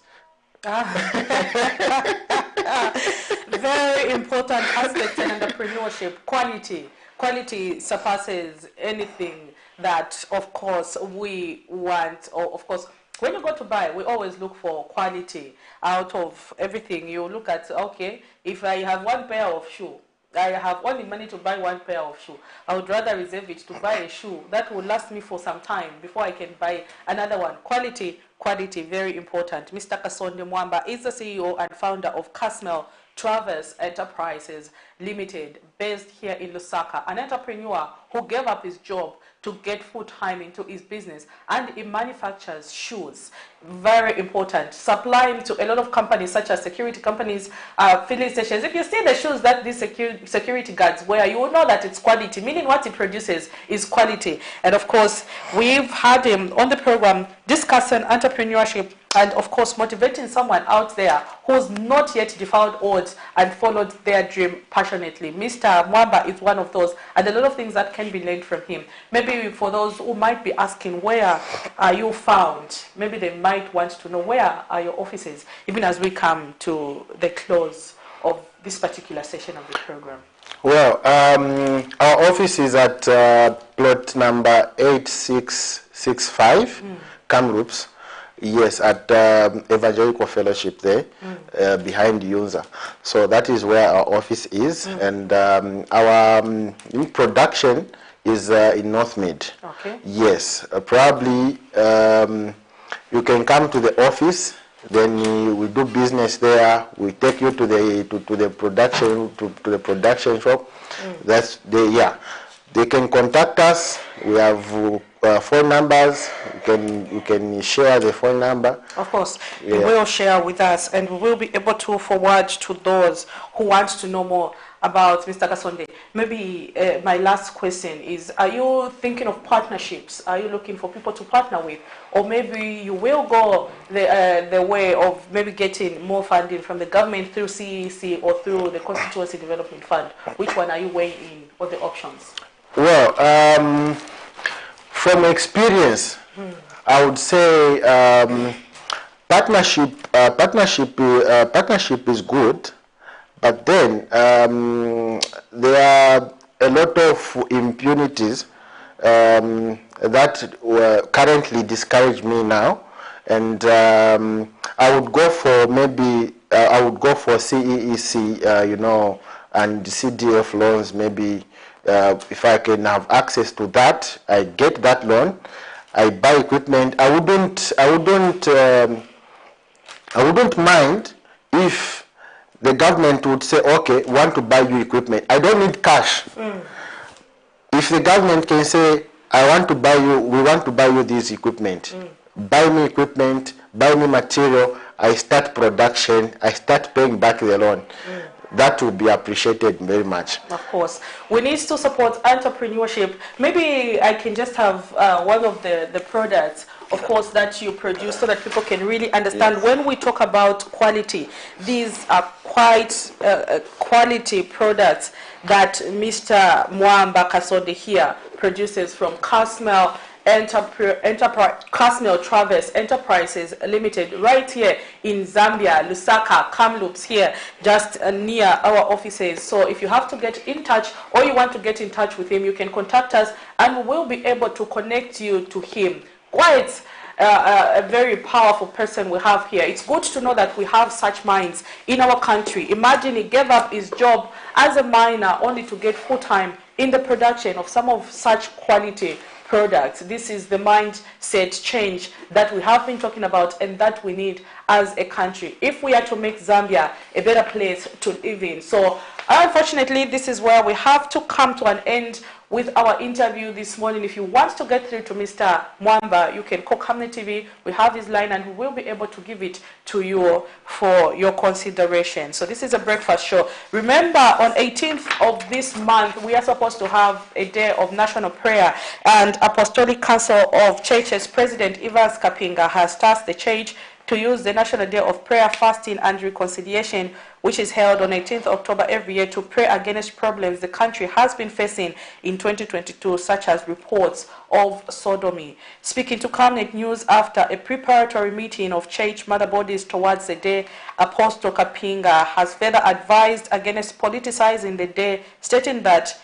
Very important aspect in entrepreneurship. Quality surpasses anything that, of course, we want. Or, of course, when you go to buy, we always look for quality out of everything. You look at, okay, if I have one pair of shoe, I have only money to buy one pair of shoe, I would rather reserve it to buy a shoe that will last me for some time before I can buy another one. Quality, very important. Mr. Kasonde Mwamba is the CEO and founder of Casmel Travers Enterprises Limited, based here in Lusaka, an entrepreneur who gave up his job to get full-time into his business, and he manufactures shoes. Very important. Supplying to a lot of companies such as security companies, filling stations. If you see the shoes that these security guards wear, you will know that it's quality, meaning what he produces is quality. And of course, we've had him on the program discussing entrepreneurship and of course motivating someone out there who's not yet defiled odds and followed their dream passionately. Mr. Mwamba is one of those, and a lot of things that can be learned from him. Maybe for those who might be asking, where are you found? Maybe they might want to know, where are your offices, even as we come to the close of this particular session of the program. Well, our office is at plot number 8665, Kamloops. Yes, at Evangelical Fellowship there, behind Yunza. So that is where our office is, and our production is in North Mid. Okay. Yes, probably you can come to the office. Then we do business there. We take you to the production shop. That's they can contact us. We have phone numbers. You can share the phone number. Of course, you will share with us, and we will be able to forward to those who want to know more about Mr. Kasonde. Maybe my last question is, are you thinking of partnerships? Are you looking for people to partner with? Or maybe you will go the way of maybe getting more funding from the government through CEC or through the Constituency Development Fund? Which one are you weighing in? What are the options? Well, from experience, I would say partnership is good, but then there are a lot of impunities that currently discourage me now, and I would go for CEEC, and CDF loans maybe. If I can have access to that, I get that loan. I buy equipment. I wouldn't mind if the government would say, okay, want to buy you equipment. I don't need cash. If if the government can say, I want to buy you, we want to buy you this equipment, buy me equipment, buy me material, I start production, I start paying back the loan. That would be appreciated very much. Of course. We need to support entrepreneurship. Maybe I can just have one of the products, of course, that you produce so that people can really understand. Yes. When we talk about quality, these are quite quality products that Mr. Mwamba Kasode here produces from Casmel Casmel Traverse Enterprises Limited, right here in Zambia, Lusaka, Kamloops here, just near our offices. So if you have to get in touch or you want to get in touch with him, you can contact us and we will be able to connect you to him. Quite a very powerful person we have here. It's good to know that we have such minds in our country. Imagine he gave up his job as a miner only to get full-time in the production of some of such quality products. This is the mindset change that we have been talking about and that we need as a country if we are to make Zambia a better place to live in. So unfortunately, this is where we have to come to an end with our interview this morning. If you want to get through to Mr. Mwamba, you can call Camnet TV. We have his line and we will be able to give it to you for your consideration. So this is a breakfast show. Remember, on 18th of this month, we are supposed to have a day of national prayer, and Apostolic Council of Churches President Evans Kapinga has tasked the church to use the National Day of Prayer, Fasting and Reconciliation, which is held on 18th October every year, to pray against problems the country has been facing in 2022, such as reports of sodomy. Speaking to Camnet News after a preparatory meeting of church mother bodies towards the day, Apostle Kapinga has further advised against politicizing the day, stating that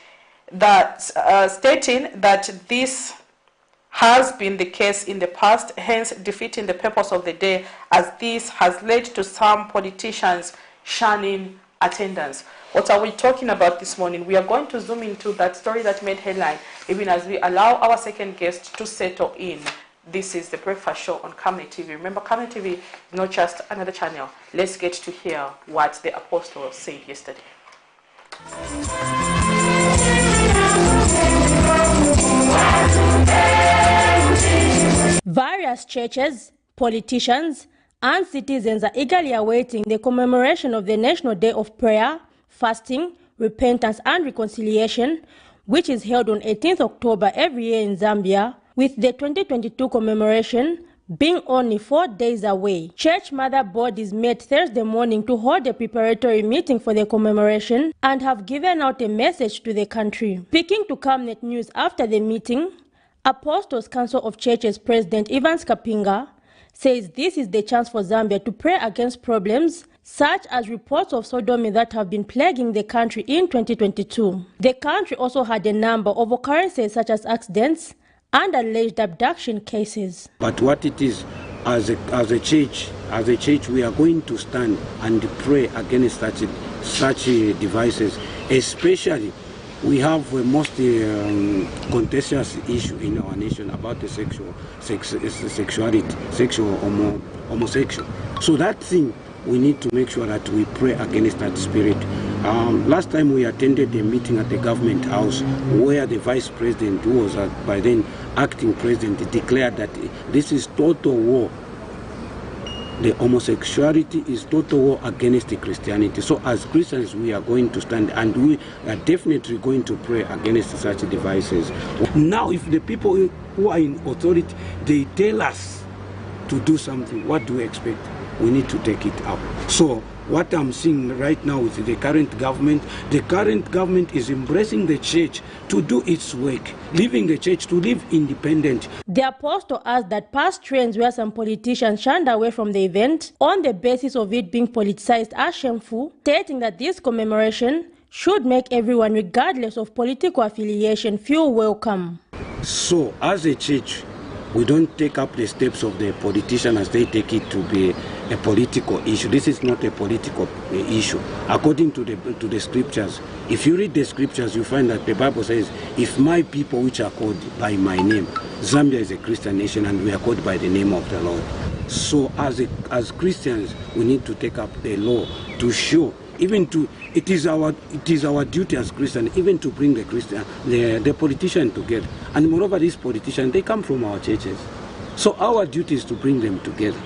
this has been the case in the past, hence defeating the purpose of the day, as this has led to some politicians shunning attendance. What are we talking about this morning? We are going to zoom into that story that made headline, even as we allow our second guest to settle in. This is the breakfast show on Camnet TV. Remember, Camnet TV is not just another channel. Let's get to hear what the apostle said yesterday. Various churches, politicians, and citizens are eagerly awaiting the commemoration of the National Day of Prayer, Fasting, Repentance, and Reconciliation, which is held on 18th October every year in Zambia, with the 2022 commemoration being only 4 days away. Church mother bodies met Thursday morning to hold a preparatory meeting for the commemoration and have given out a message to the country. Speaking to Camnet News after the meeting, Apostles Council of Churches President Evans Kapinga says this is the chance for Zambia to pray against problems such as reports of sodomy that have been plaguing the country in 2022. The country also had a number of occurrences such as accidents and alleged abduction cases. But what it is, as a church, we are going to stand and pray against such devices, especially we have a most contentious issue in our nation about the homosexual. So that thing, we need to make sure that we pray against that spirit. Last time we attended a meeting at the government house where the vice president, who was by then acting president, declared that this is total war. The homosexuality is total war against the Christianity. So as Christians, we are going to stand and we are definitely going to pray against such devices. Now, if the people who are in authority, they tell us to do something, what do we expect? We need to take it up. So what I'm seeing right now with the current government is embracing the church to do its work, leaving the church to live independent. The apostle asked that past trends where some politicians shunned away from the event on the basis of it being politicized are shameful, stating that this commemoration should make everyone, regardless of political affiliation, feel welcome. So as a church, we don't take up the steps of the politician as they take it to be a political issue. This is not a political issue. According to the scriptures, if you read the scriptures, you find that the Bible says, if my people which are called by my name, Zambia is a Christian nation and we are called by the name of the Lord. So as Christians, we need to take up the law to show it is our duty as Christians even to bring the politician together. And moreover, these politicians, they come from our churches. So our duty is to bring them together.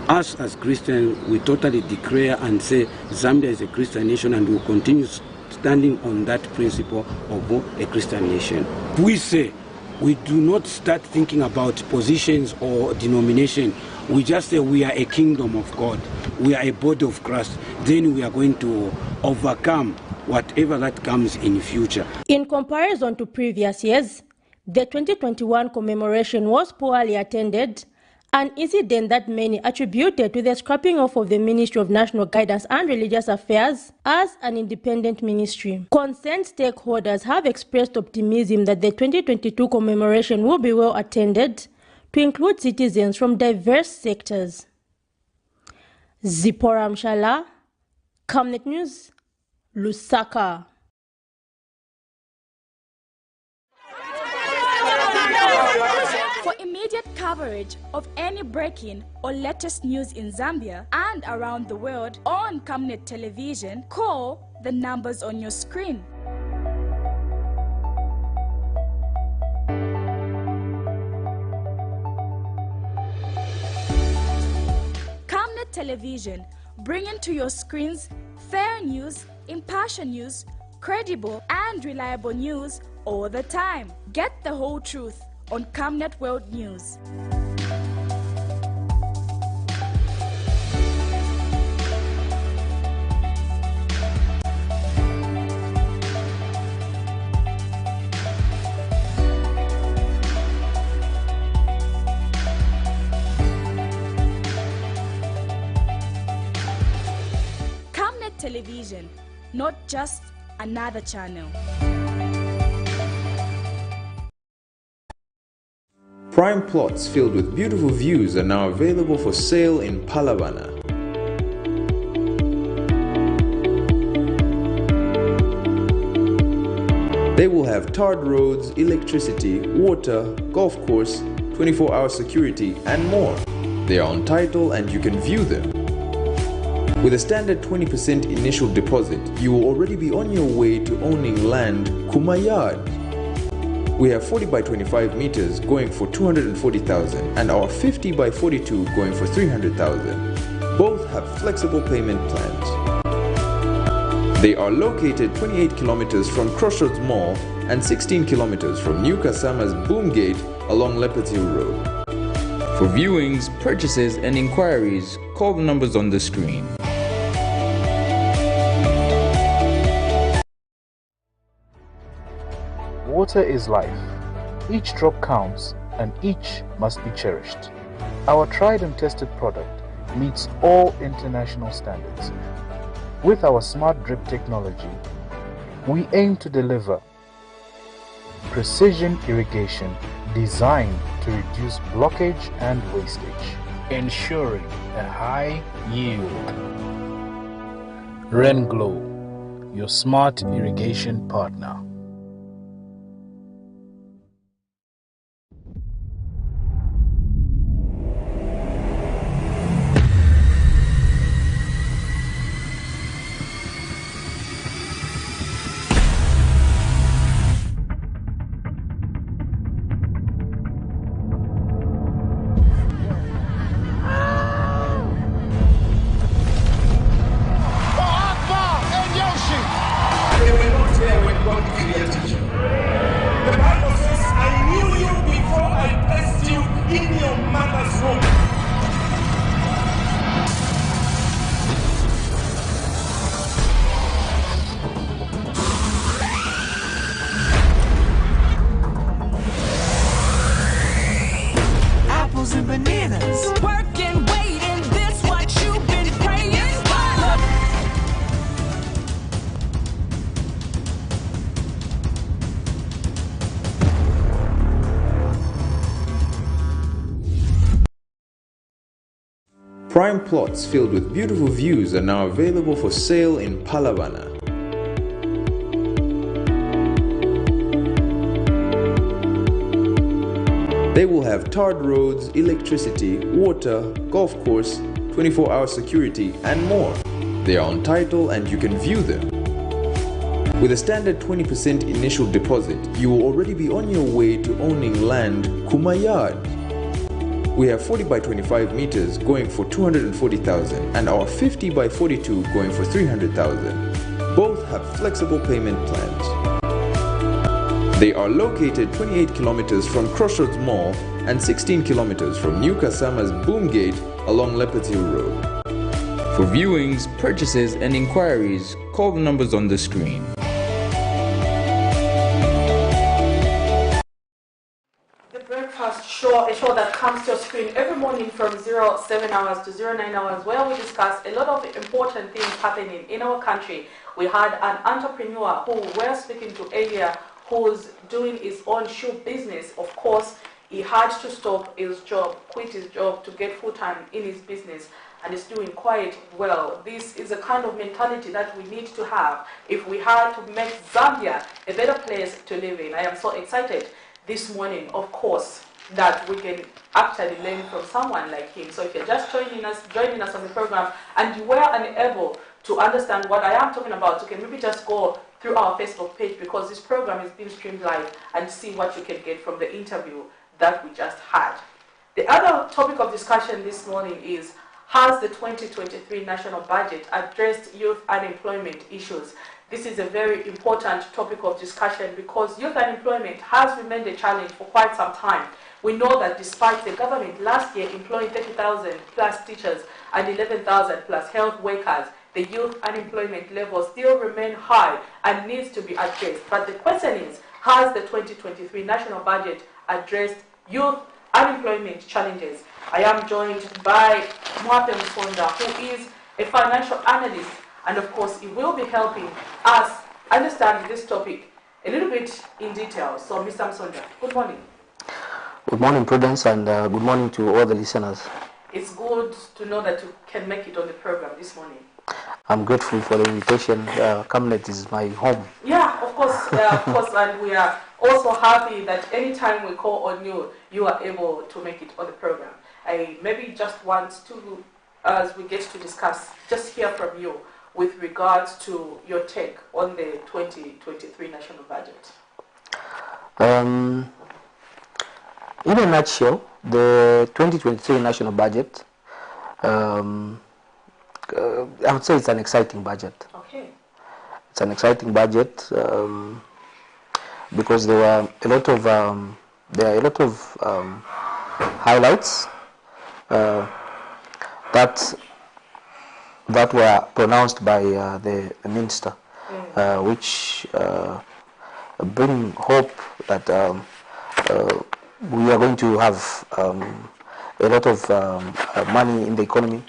Us as Christians, we totally declare and say Zambia is a Christian nation, and we will continue standing on that principle of a Christian nation. We say we do not start thinking about positions or denomination. We just say we are a kingdom of God. We are a body of Christ. Then we are going to overcome whatever that comes in the future. In comparison to previous years, the 2021 commemoration was poorly attended, an incident that many attributed to the scrapping off of the Ministry of National Guidance and Religious Affairs as an independent ministry. Concerned stakeholders have expressed optimism that the 2022 commemoration will be well attended to include citizens from diverse sectors. Zipporah Mshala, Camnet News, Lusaka. For immediate coverage of any breaking or latest news in Zambia and around the world on Camnet Television, call the numbers on your screen. Camnet Television, bringing to your screens fair news, impartial news, credible and reliable news all the time. Get the whole truth on Camnet World News. Camnet Television, not just another channel. Prime plots filled with beautiful views are now available for sale in Palavana. They will have tarred roads, electricity, water, golf course, 24-hour security, and more. They are on title and you can view them. With a standard 20% initial deposit, you will already be on your way to owning land Kumayard. We have 40 by 25 meters going for 240,000 and our 50 by 42 going for 300,000. Both have flexible payment plans. They are located 28 kilometers from Crossroads Mall and 16 kilometers from New Kasama's Boom Gate along Leopards Hill Road. For viewings, purchases and inquiries, call the numbers on the screen. Water is life. Each drop counts and each must be cherished. Our tried and tested product meets all international standards. With our smart drip technology, we aim to deliver precision irrigation designed to reduce blockage and wastage, ensuring a high yield. RenGlow, your smart irrigation partner. And bananas. Working, waiting, this what you've been praying for. Prime plots filled with beautiful views are now available for sale in Palavana. They will have tarred roads, electricity, water, golf course, 24-hour security, and more. They are on title and you can view them. With a standard 20% initial deposit, you will already be on your way to owning land Kumayard. We have 40 by 25 meters going for 240,000 and our 50 by 42 going for 300,000. Both have flexible payment plans. They are located 28 kilometers from Crossroads Mall and 16 kilometers from New Kasama's Boom Gate along Leopards Hill Road. For viewings, purchases, and inquiries, call the numbers on the screen. A show that comes to your screen every morning from 07 hours to 09 hours, where we discuss a lot of important things happening in our country. We had an entrepreneur who we're speaking to earlier who's doing his own shoe business. Of course, he had to stop his job, quit his job to get full-time in his business, and is doing quite well. This is a kind of mentality that we need to have if we had to make Zambia a better place to live in. I am so excited this morning, of course, that we can actually learn from someone like him. So if you're just joining us on the program and you were unable to understand what I am talking about, you can maybe just go through our Facebook page, because this program is being streamed live, and see what you can get from the interview that we just had. The other topic of discussion this morning is, has the 2023 national budget addressed youth unemployment issues? This is a very important topic of discussion because youth unemployment has remained a challenge for quite some time. We know that despite the government last year employing 30,000 plus teachers and 11,000 plus health workers, the youth unemployment level still remains high and needs to be addressed. But the question is, has the 2023 national budget addressed youth unemployment challenges? I am joined by Mwape Msonda, who is a financial analyst, and of course he will be helping us understand this topic a little bit in detail. So Mr. Msonda, good morning. Good morning, Prudence, and good morning to all the listeners. It's good to know that you can make it on the program this morning. I'm grateful for the invitation. Camnet is my home. Yeah, of course, and we are also happy that anytime we call on you, you are able to make it on the program. I maybe just want to, as we get to discuss, just hear from you with regards to your take on the 2023 national budget. In a nutshell, the 2023 national budget, I would say it's an exciting budget. Okay. It's an exciting budget because there are a lot of highlights that were pronounced by the minister, which bring hope that we are going to have a lot of money in the economy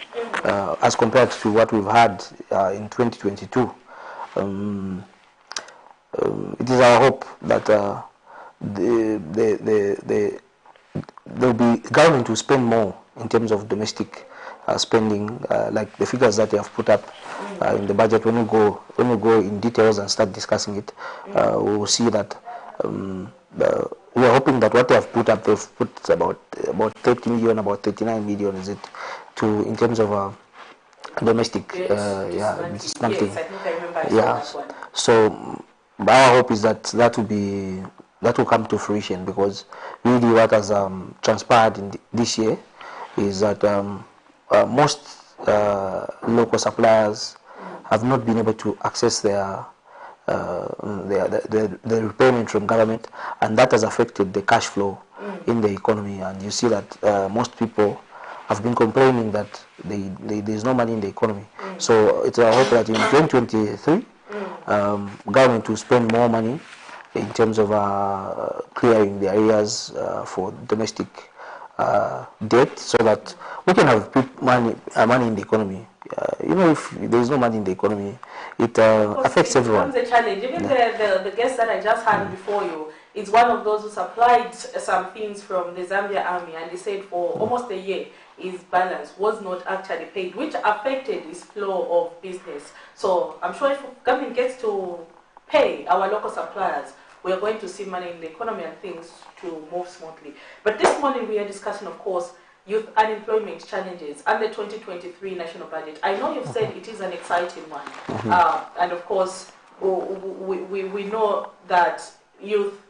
as compared to what we've had in 2022. It is our hope that the government will spend more in terms of domestic spending, like the figures that they have put up in the budget. When we go in details and start discussing it, we will see that we are hoping that what they have put up, they've put about 30 million, about 39 million, is it, in terms of domestic, something. Yes, I think I remember. Yeah. So our hope is that that will come to fruition, because really what has transpired in this year is that most local suppliers have not been able to access the repayment from government, and that has affected the cash flow in the economy. And you see that most people have been complaining that there is no money in the economy. So it's our hope that in 2023, government will spend more money in terms of clearing the areas for domestic debt, so that we can have money in the economy. If there is no money in the economy, it affects everyone. It becomes a challenge. Even the guest that I just had before you is one of those who supplied some things from the Zambia army, and he said for almost a year his balance was not actually paid, which affected his flow of business. So I'm sure if government gets to pay our local suppliers, we are going to see money in the economy and things to move smoothly. But this morning we are discussing, of course, youth unemployment challenges and the 2023 national budget. I know you've said it is an exciting one, and of course we know that youth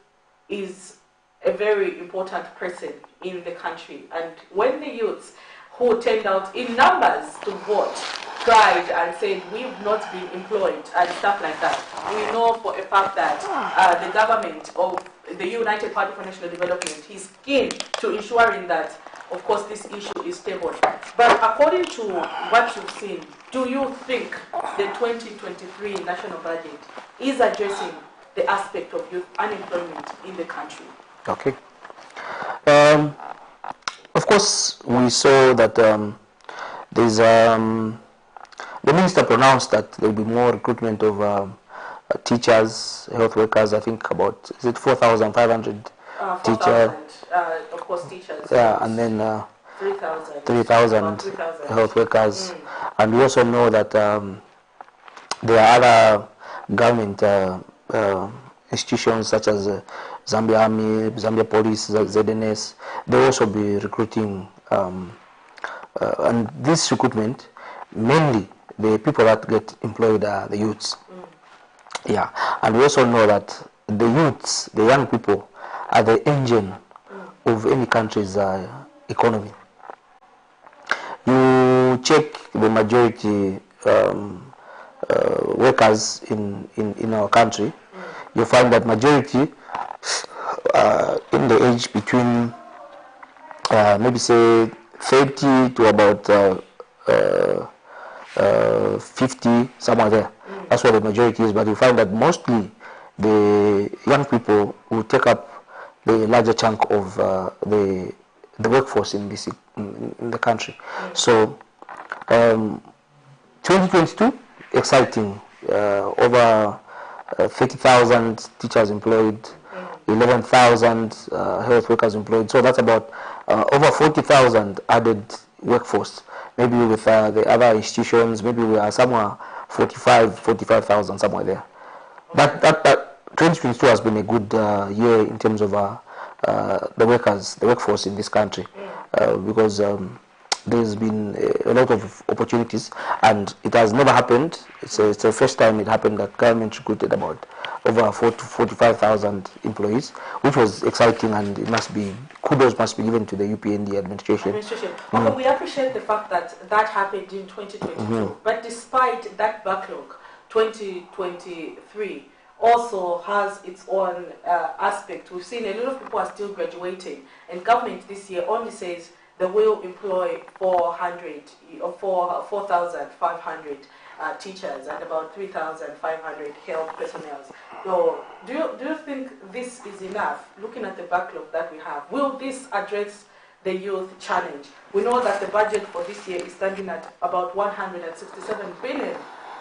is a very important person in the country, and when the youths who turned out in numbers to vote cried and said we've not been employed and stuff like that, we know for a fact that the government of the United Party for National Development is keen to ensuring that, of course, this issue is stable. But according to what you've seen, do you think the 2023 national budget is addressing the aspect of youth unemployment in the country? Okay. Of course, we saw that there's the minister pronounced that there will be more recruitment of teachers, health workers. I think about, is it 4,500 teachers? Of course, teachers. Yeah, and then 3,000 health workers. And we also know that there are other government institutions such as Zambia Army, Zambia Police, ZNS. They will also be recruiting, and this recruitment, mainly the people that get employed are the youths. Yeah, and we also know that the youths, the young people, are the engine of any country's economy. You check the majority workers in our country, you find that majority in the age between maybe say 30 to about 50, somewhere there. That's where the majority is, but you find that mostly the young people will take up the larger chunk of the workforce in the country. So 2022, exciting, over 30,000 teachers employed, 11,000 health workers employed. So that's about over 40,000 added workforce. Maybe with the other institutions, maybe we are somewhere 45,000 somewhere there. That 2022 has been a good year in terms of the workforce in this country, because there's been a lot of opportunities, and it has never happened. It's the first time it happened that government recruited about over 45,000 employees, which was exciting, and it must be, kudos must be given to the UPND administration. Okay, we appreciate the fact that that happened in 2022, but despite that backlog, 2023 also has its own aspect. We've seen a lot of people are still graduating, and government this year only says they will employ 4,500 teachers and about 3,500 health personnel. So, do you think this is enough? Looking at the backlog that we have, will this address the youth challenge? We know that the budget for this year is standing at about 167 billion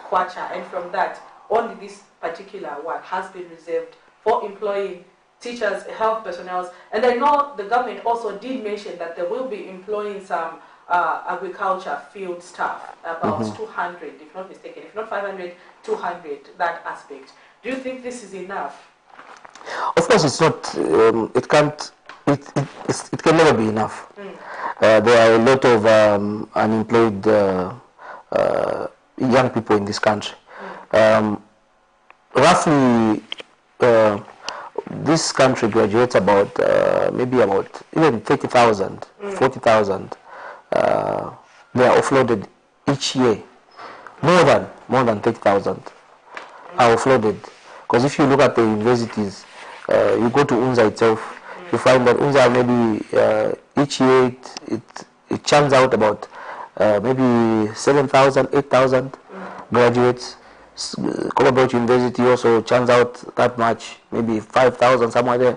kwacha, and from that, only this particular one has been reserved for employing teachers, health personnel. And I know the government also did mention that they will be employing some agriculture field staff, about 200, if not mistaken, if not 500, 200, that aspect. Do you think this is enough? Of course it's not, it can never be enough. There are a lot of unemployed young people in this country. Roughly, this country graduates about maybe about even 30,000, 40,000. They are offloaded each year. More than 30,000 are offloaded. Because if you look at the universities, you go to UNZA itself, you find that UNZA maybe each year it churns out about maybe 7,000, 8,000 graduates. Colorado University also churns out that much, maybe 5,000 somewhere there.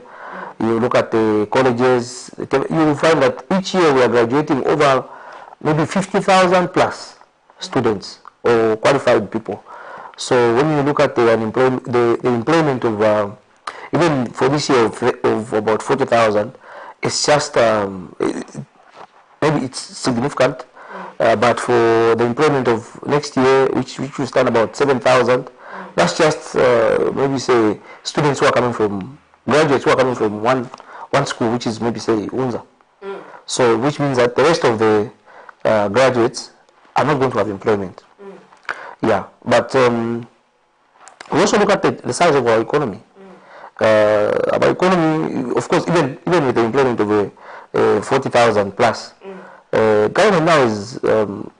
You look at the colleges, you will find that each year we are graduating over maybe 50,000 plus students or qualified people. So when you look at the unemployment, the employment of even for this year of about 40,000, it's just maybe it's significant. But for the employment of next year, which will stand about 7,000, that's just maybe say students who are coming from, graduates who are coming from one school, which is maybe say UNZA. So which means that the rest of the graduates are not going to have employment. Yeah, but we also look at the size of our economy. Our economy, of course, even with the employment of 40,000 plus, government now is when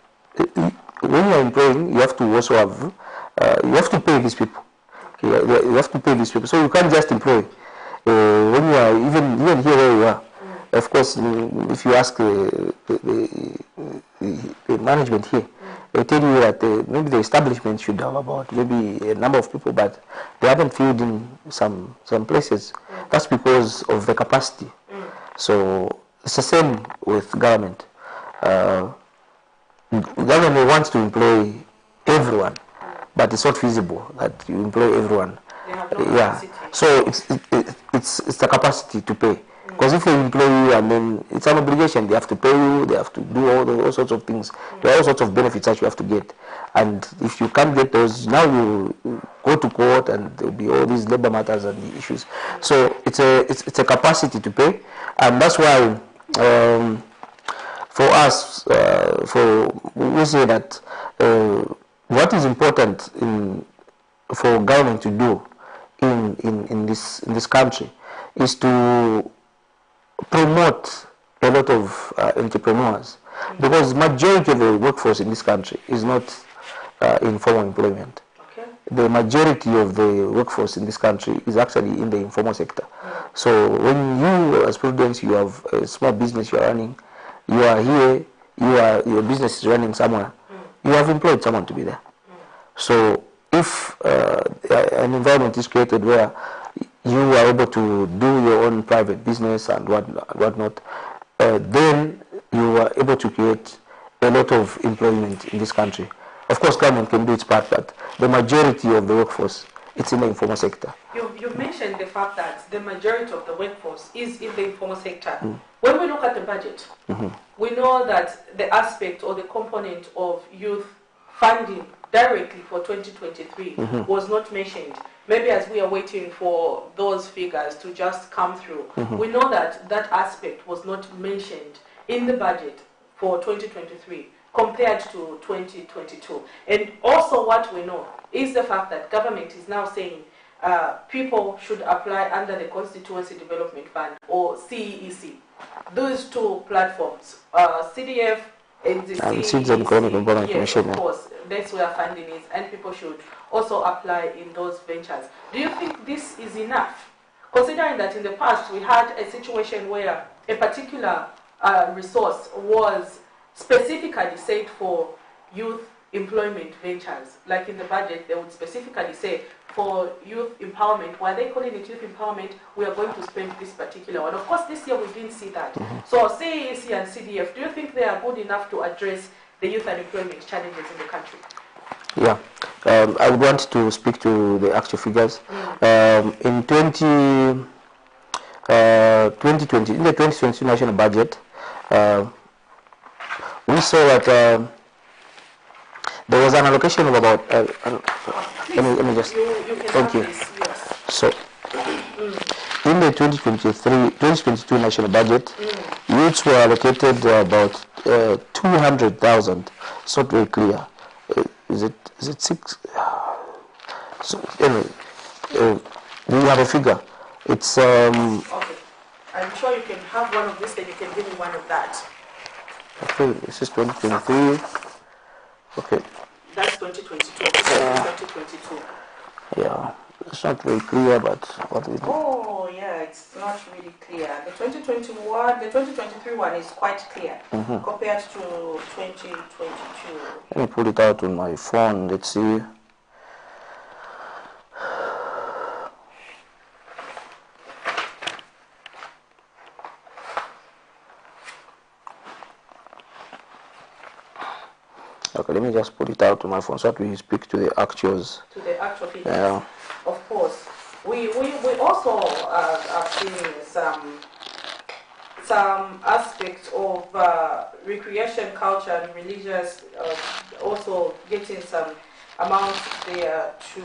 you are employing, you have to also have you have to pay these people. You have to pay these people, so you can't just employ. When you are even here where you are, of course, if you ask the management here, they tell you that maybe the establishment should have about maybe a number of people, but they haven't filled in some places. That's because of the capacity. So it's the same with government. Government wants to employ everyone, but it's not feasible that you employ everyone. Yeah. So it's the capacity to pay. Because if they employ you and then it's an obligation, they have to pay you, they have to do all sorts of things. There are all sorts of benefits that you have to get. And if you can't get those, now you go to court and there will be all these labor matters and the issues. So it's a capacity to pay. And that's why for us, we say that what is important for government to do in this country is to promote a lot of entrepreneurs, because majority of the workforce in this country is not in formal employment. Okay. The majority of the workforce in this country is actually in the informal sector. So when you, as president, you have a small business you are running, you are here, your business is running somewhere, you have employed someone to be there. So if an environment is created where you are able to do your own private business and whatnot, then you are able to create a lot of employment in this country. Of course, government can do its part, but the majority of the workforce, it's in the informal sector. You've mentioned the fact that the majority of the workforce is in the informal sector. When we look at the budget, we know that the aspect or the component of youth funding directly for 2023 was not mentioned. Maybe as we are waiting for those figures to just come through, we know that that aspect was not mentioned in the budget for 2023 compared to 2022. And also what we know is the fact that government is now saying people should apply under the Constituency Development Fund or CEEC. Those two platforms, CDF and the CEEC, yes, of course, that's where funding is, and people should also apply in those ventures. Do you think this is enough? Considering that in the past we had a situation where a particular resource was specifically said for youth employment ventures. Like in the budget, they would specifically say for youth empowerment, while they calling it youth empowerment, we are going to spend this particular one. Of course, this year we didn't see that. So CEC and CDF, do you think they are good enough to address the youth unemployment challenges in the country? Yeah, I would want to speak to the actual figures. In 2020, in the 2022 national budget, we saw that there was an allocation of about. Let me just. Thank you. Yes. So, in the 2022 national budget, youths were allocated about 200,000. It's not very clear. Is it 6? So anyway, we have a figure. It's Okay. I'm sure you can have one of this, then you can give me one of that. Okay, this is 2023. Okay. That's 2022. This is 2022. Yeah, it's not very clear, but what we do. Oh, yeah, it's not really clear. The 2023 one is quite clear compared to 2022. Let me pull it out on my phone. Let's see. Okay, let me just put it out to my phone so that we speak to the actuals. To the actual figures. Yeah. Of course. We also are seeing some aspects of recreation, culture, and religious, also getting some amounts there to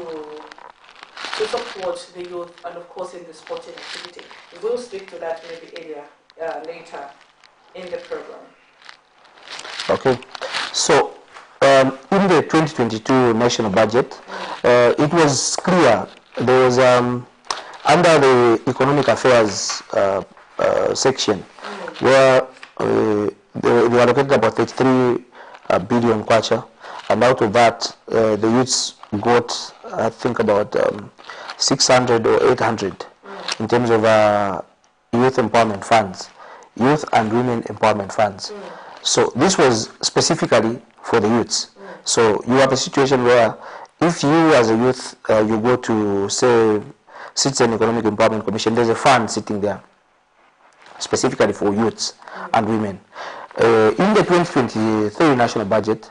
support the youth, and of course in the sporting activity. We'll speak to that maybe later in the program. Okay, so in the 2022 national budget, it was clear there was under the economic affairs section where they allocated about 33 billion kwacha, and out of that the youths got I think about 600 or 800 in terms of youth empowerment funds, youth and women empowerment funds. So this was specifically for the youths. So you have a situation where if you as a youth, you go to say Citizen Economic Empowerment Commission, there's a fund sitting there specifically for youths and women. In the 2023 national budget,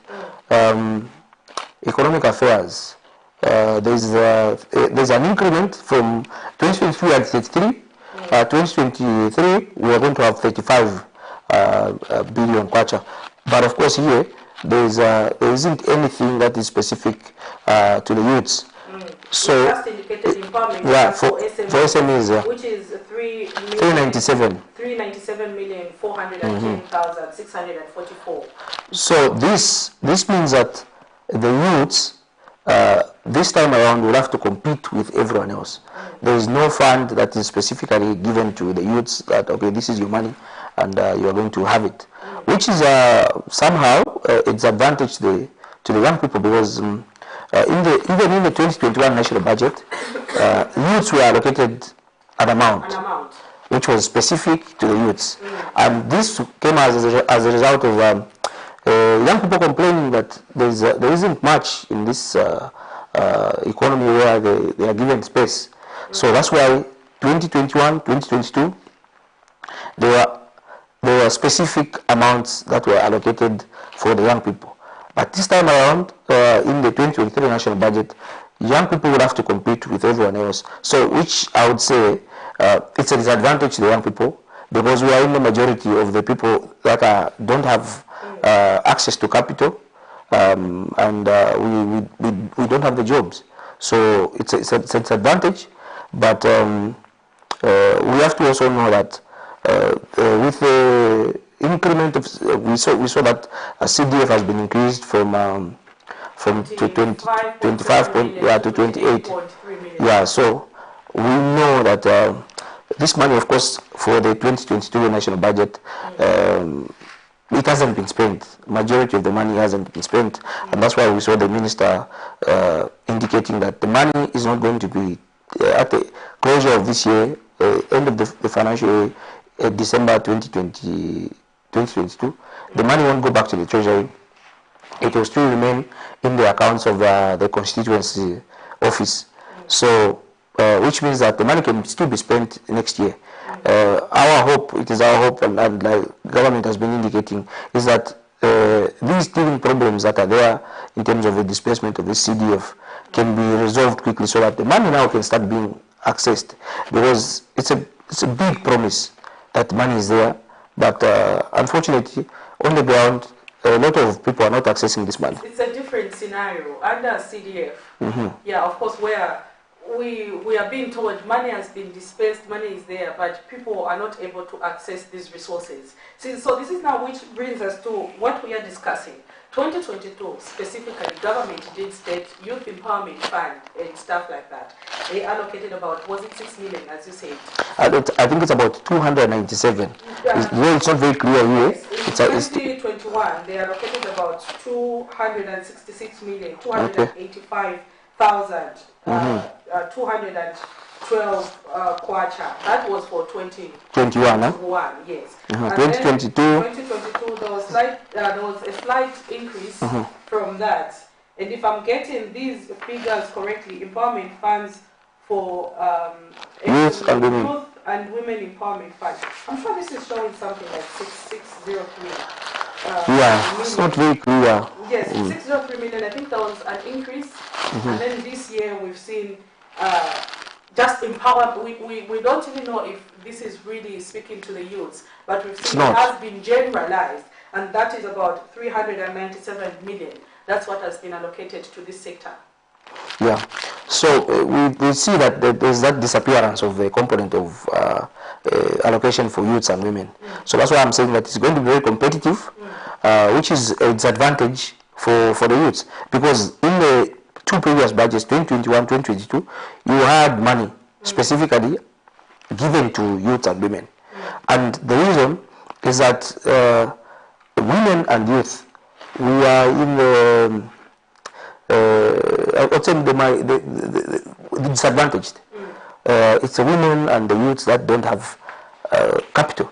economic affairs, there's an increment from 2022 at 33. 2023 we are going to have 35 billion kwacha, but of course here there isn't anything that is specific to the youths. So just indicated empowerment for SMEs, which is 397,410,644. So this means that the youths this time around will have to compete with everyone else. There is no fund that is specifically given to the youths that okay, this is your money and you are going to have it, which is somehow it's advantage to the young people, because even in the 2021 national budget, youths were allocated an amount which was specific to the youths, and this came as a result of young people complaining that there isn't much in this economy where they are given space. So that's why 2021, 2022, there were specific amounts that were allocated for the young people. But this time around, in the 2023 national budget, young people would have to compete with everyone else. So, which I would say it's a disadvantage to the young people, because we are in the majority of the people that don't have access to capital, and we don't have the jobs. So it's a advantage, but we have to also know that with the increment of we saw that CDF has been increased from to 25 to 28. Yeah, so we know that this money, of course, for the 2022 national budget, it hasn't been spent. Majority of the money hasn't been spent, and that's why we saw the minister indicating that the money is not going to be at the closure of this year, end of the financial year, December 2022. The money won't go back to the treasury. It will still remain in the accounts of the constituency office. So, which means that the money can still be spent next year. It is our hope, and like government has been indicating, is that these teething problems that are there in terms of the disbursement of the CDF can be resolved quickly, so that the money now can start being accessed, because it's a big promise that money is there, but unfortunately on the ground a lot of people are not accessing this money. It's a different scenario under CDF. Yeah, of course, where we are being told money has been dispersed, money is there, but people are not able to access these resources. So this is now which brings us to what we are discussing. 2022 specifically, government did state youth empowerment fund and stuff like that. They allocated about, was it 6 million, as you said? I think it's about 297. It's not very clear here. Yes, in 2021, they allocated about 285,000, 212 kwacha. That was for 2021. Yes. 2022. 2022, there was a slight increase from that. And if I'm getting these figures correctly, empowerment funds for youth and women empowerment fund. I'm sure this is showing something like 6603. It's not very clear. Yes, 603 million. I think there was an increase, and then this year we've seen just empower. We don't even know if this is really speaking to the youths, but we've seen it has been generalized, and that is about 397 million. That's what has been allocated to this sector. Yeah. So we see that there's that disappearance of the component of allocation for youths and women. So that's why I'm saying that it's going to be very competitive, which is a disadvantage for the youths. Because in the two previous budgets, 2021, 2022, you had money specifically given to youths and women. And the reason is that women and youth, we are in the disadvantaged. It's the women and the youths that don't have capital.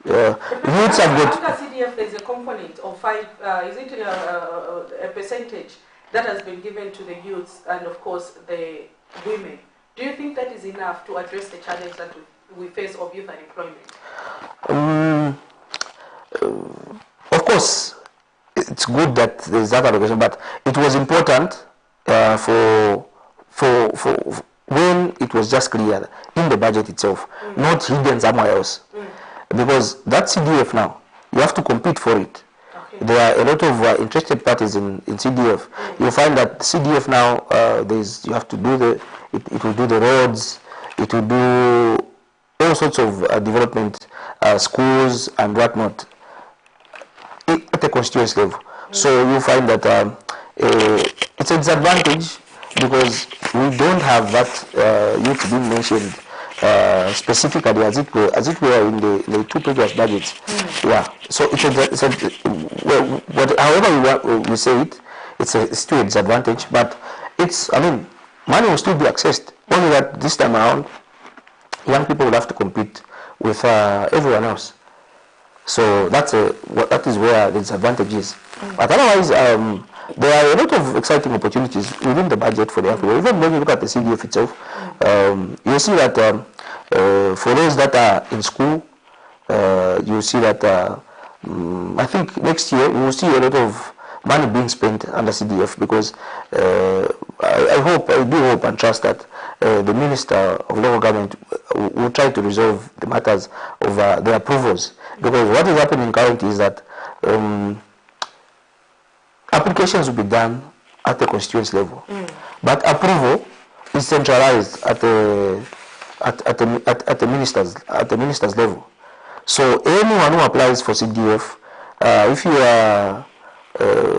Youths have got. Under CDF, there's a component of 5. Is it a percentage that has been given to the youths and, of course, the women? Do you think that is enough to address the challenge that we face of youth unemployment? Of course, it's good that there is that allocation, but it was important for when it was just clear in the budget itself, not hidden somewhere else. Because that CDF now, you have to compete for it. Okay. There are a lot of interested parties in CDF. You find that CDF now, you have to do it will do the roads, it will do all sorts of development, schools and whatnot at the constituency level. So you find that it's a disadvantage because we don't have that youth being mentioned specifically as it were in the two previous budgets. Yeah. So however we say it, it's still a disadvantage. But money will still be accessed. Only that this time around, young people will have to compete with everyone else. So that is where the disadvantage is. But otherwise, there are a lot of exciting opportunities within the budget for the young people. Even when you look at the CDF itself, you see that for those that are in school, you see that I think next year we will see a lot of money being spent under CDF because I do hope and trust that the Minister of Local Government will try to resolve the matters of the approvals. Because what is happening currently is that applications will be done at the constituency level, but approval is centralized at the minister's level. So anyone who applies for CDF, if you are,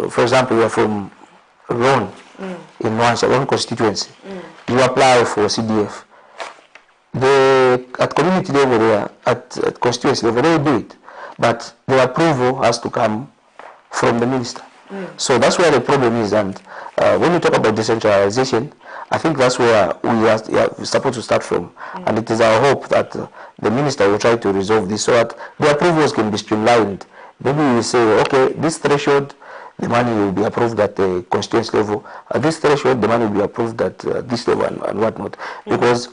for example, you are from Ron in Ron constituency, you apply for CDF. At community level there, at constituency level, they will do it, but the approval has to come from the minister. So that's where the problem is, and when we talk about decentralization, I think that's where we are supposed to start from, and it is our hope that the minister will try to resolve this so that the approvals can be streamlined. Maybe we say, okay, this threshold, the money will be approved at the constituency level. At this threshold, the money will be approved at this level and whatnot, because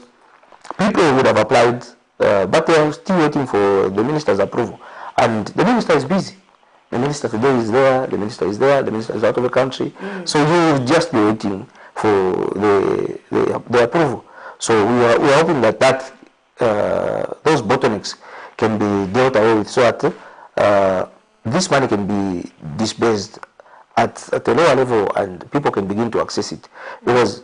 people would have applied, but they are still waiting for the minister's approval, and the minister is busy. The minister today is there, the minister is there, the minister is out of the country. So you will just be waiting for the approval. So we are hoping that those bottlenecks can be dealt away with so that this money can be disbursed at a lower level and people can begin to access it. Because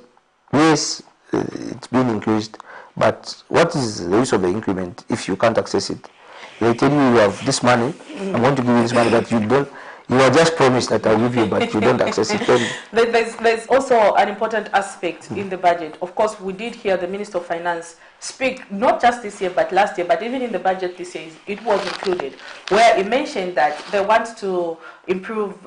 yes, it's been increased, but what is the use of the increment if you can't access it? They tell you have this money, I'm going to give you this money, but you are just promised that I'll give you, but you don't access it. There's also an important aspect in the budget. Of course, we did hear the Minister of Finance speak, not just this year, but last year, but even in the budget this year, it was included, where he mentioned that they want to improve,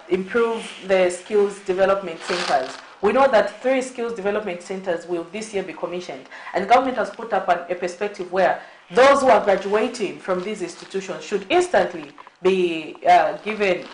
improve the skills development centers. We know that 3 skills development centers will this year be commissioned, and government has put up a perspective where those who are graduating from these institutions should instantly be given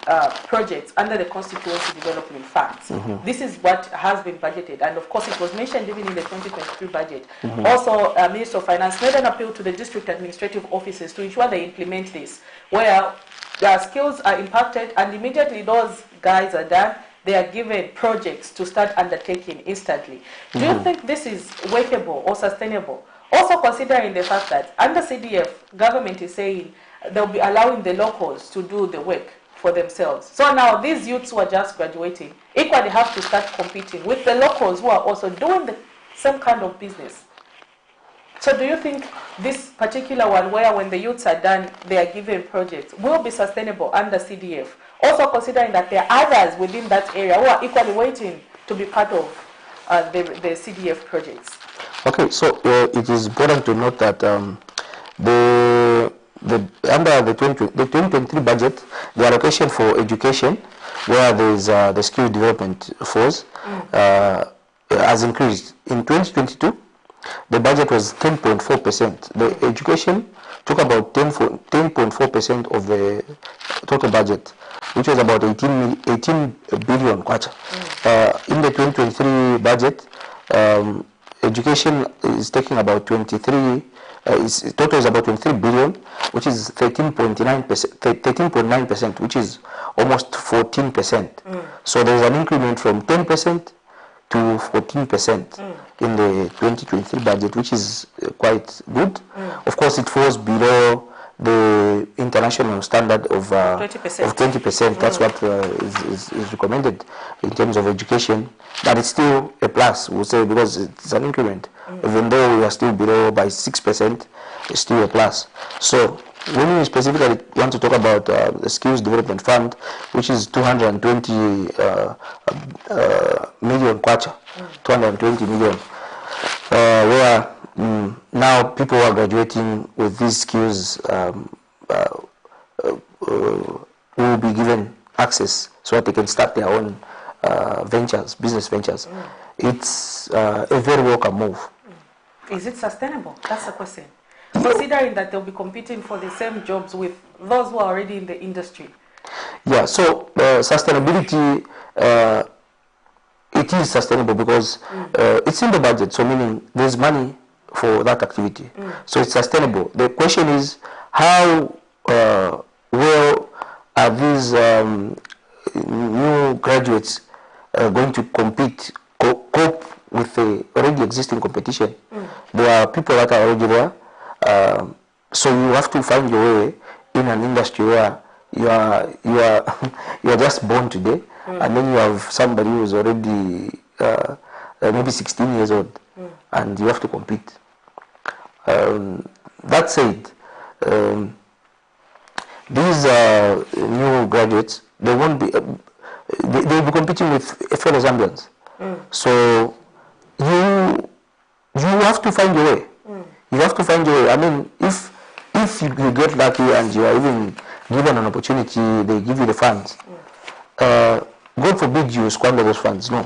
projects under the constituency development funds. This is what has been budgeted, and of course it was mentioned even in the 2023 budget. Also, Minister of Finance made an appeal to the district administrative offices to ensure they implement this, where their skills are impacted and immediately those guys are done, they are given projects to start undertaking instantly. Do you think this is workable or sustainable? Also considering the fact that under CDF, government is saying they'll be allowing the locals to do the work. for themselves. So now these youths who are just graduating equally have to start competing with the locals who are also doing the same kind of business. So do you think this particular one, where when the youths are done, they are given projects, will be sustainable under CDF? Also considering that there are others within that area who are equally waiting to be part of the CDF projects. Okay, so it is important to note that under the 2023 budget, the allocation for education, where there is the skill development force, has increased. In 2022, the budget was 10.4%. The education took about 10.4% of the total budget, which was about 18 billion kwacha. In the 2023 budget, education is taking about 23. Total is about 23 billion, which is 13.9%, which is almost 14%. So there is an increment from 10% to 14% in the 2023 budget, which is quite good. Of course, it falls below the international standard of 20%. That's what is recommended in terms of education. But it's still a plus, we'll say, because it's an increment. Even though we are still below by 6%, it's still a plus. So when we specifically want to talk about the Skills Development Fund, which is 220 million kwacha, 220 million, where now people who are graduating with these skills will be given access so that they can start their own business ventures. It's a very welcome move. Is it sustainable? That's the question. Considering that they'll be competing for the same jobs with those who are already in the industry. Yeah, so sustainability, it is sustainable because it's in the budget, so meaning there's money for that activity. So it's sustainable. The question is how well are these new graduates going to cope with the already existing competition? There are people that are already there. So you have to find your way in an industry where you are just born today, and then you have somebody who is already maybe 16 years old, and you have to compete. That said, these new graduates, they won't be. They'll be competing with fellow Zambians. So you have to find your way. You have to find your way. I mean, if you get lucky and you are even given an opportunity, they give you the funds. God forbid you squander those funds. No.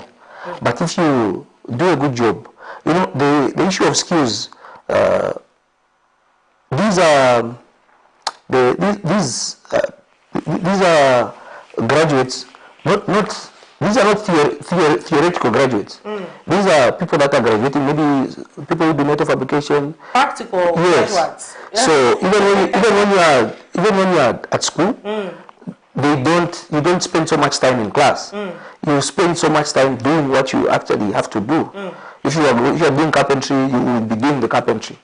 But if you do a good job, you know, the issue of skills. These are graduates. These are not theoretical graduates. These are people that are graduating. Maybe people who do metal fabrication. Practical graduates. Yeah. So even when you are at school, you don't spend so much time in class. You spend so much time doing what you actually have to do. If you are doing carpentry, you will be doing the carpentry.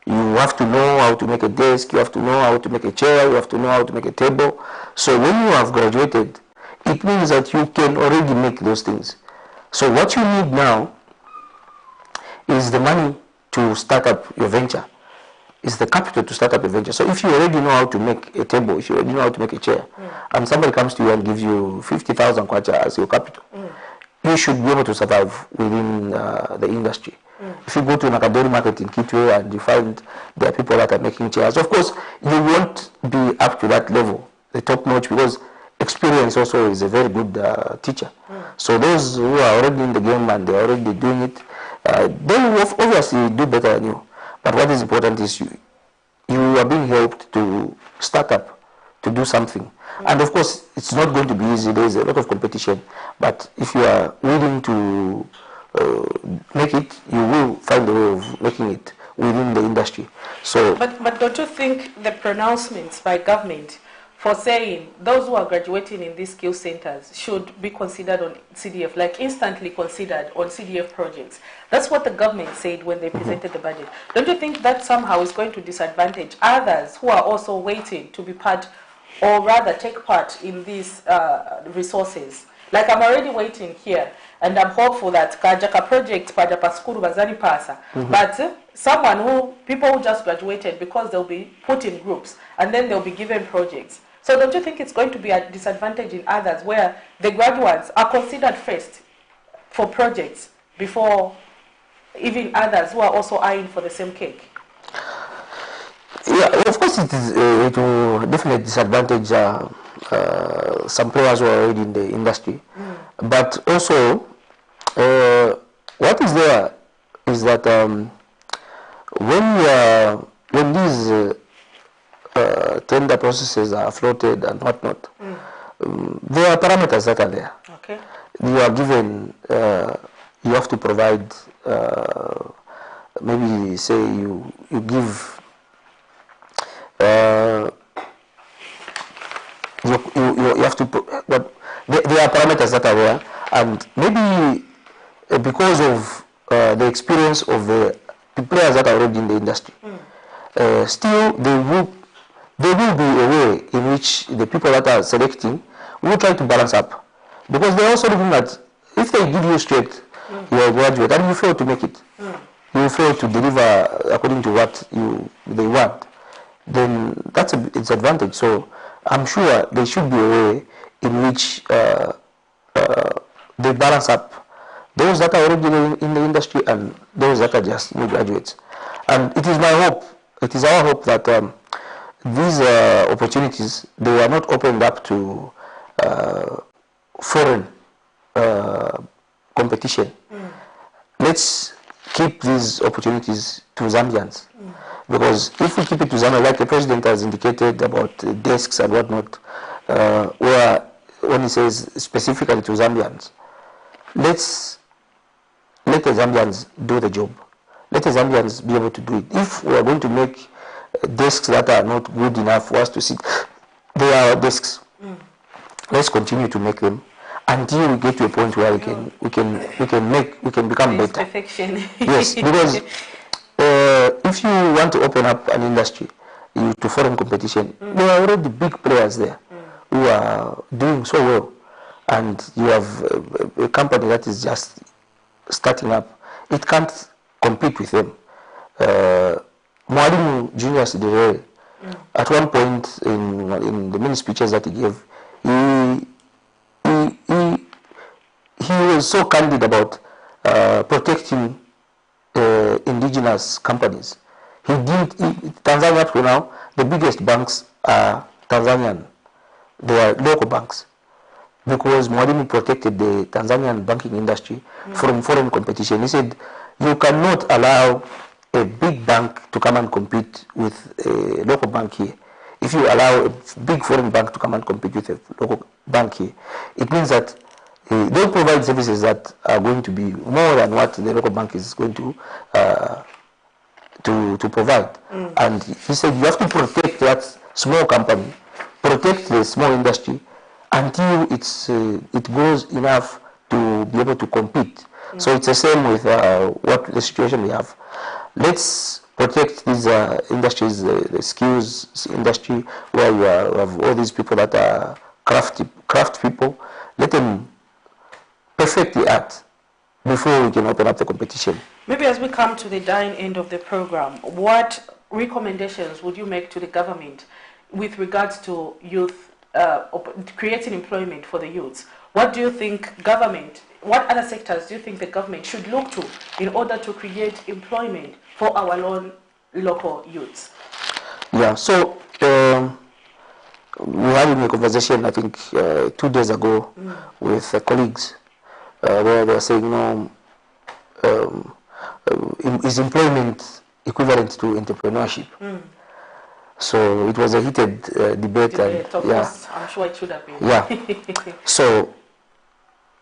You have to know how to make a desk. You have to know how to make a chair. You have to know how to make a table. So when you have graduated, it means that you can already make those things. So what you need now is the money to start up your venture. Is the capital to start up a venture. So if you already know how to make a table, if you already know how to make a chair, and somebody comes to you and gives you 50,000 kwacha as your capital, you should be able to survive within the industry. If you go to an academic market in Kitwe and you find there are people that are making chairs, of course, you won't be up to that level, the top notch, because experience also is a very good teacher. So those who are already in the game and they're already doing it, they will obviously do better than you. But what is important is you are being helped to start up, to do something. And of course, it's not going to be easy. There is a lot of competition. But if you are willing to make it, you will find a way of making it within the industry. So, but don't you think the pronouncements by government for saying those who are graduating in these skill centers should be considered on CDF, like instantly considered on CDF projects? That's what the government said when they presented the budget. Don't you think that somehow is going to disadvantage others who are also waiting to be part or rather take part in these resources? Like I'm already waiting here, and I'm hopeful that Kajaka project Pajapa School Bazani Pasa, but people who just graduated, because they'll be put in groups and then they'll be given projects. So don't you think it's going to be a disadvantage in others where the graduates are considered first for projects before even others who are also eyeing for the same cake? Yeah, of course it will definitely disadvantage some players who are already in the industry. But also, what is there is that when these tender processes are floated and whatnot, there are parameters that are there. Okay. You are given, you have to provide, maybe say you give, you have to, but there are parameters that are there, and maybe because of the experience of the players that are already in the industry, still there will be a way in which the people that are selecting will try to balance up, because they're also looking at, if they give you straight, you're a graduate and you fail to make it, you fail to deliver according to what they want, then that's a disadvantage. So I'm sure there should be a way in which they balance up those that are already in the industry and those that are just new graduates. And it is my hope, it is our hope that these opportunities, they are not opened up to foreign competition. Let's keep these opportunities to Zambians. Because if we keep it to Zambia, like the president has indicated about desks and whatnot, where when he says specifically to Zambians, let the Zambians do the job. Let the Zambians be able to do it. If we are going to make desks that are not good enough for us to sit, they are desks. Let's continue to make them until we get to a point where we can become better. Perfection. Yes, because if you want to open up an industry to foreign competition, there are already big players there who are doing so well, and you have a company that is just starting up. It can't compete with them. Mwalimu Julius Derere, at one point in the many speeches that he gave, he was so candid about protecting indigenous companies. Tanzania up to now, the biggest banks are Tanzanian. They are local banks, because Mwalimu protected the Tanzanian banking industry from foreign competition. He said, you cannot allow a big bank to come and compete with a local bank here. If you allow a big foreign bank to come and compete with a local bank here, it means that they'll provide services that are going to be more than what the local bank is going to provide. And he said you have to protect that small company, protect the small industry until it grows enough to be able to compete. So it's the same with what the situation we have. Let's protect these industries, the skills industry, where you have all these people that are craft people. Let them perfect the art before we can open up the competition. Maybe as we come to the dying end of the program, what recommendations would you make to the government with regards to youth, creating employment for the youths? What do you think government, what other sectors do you think the government should look to in order to create employment for our local youths? Yeah, so we had a conversation, I think, 2 days ago with colleagues where they were saying, is employment equivalent to entrepreneurship? So it was a heated debate. And, of course, I'm sure it should have been. Yeah. So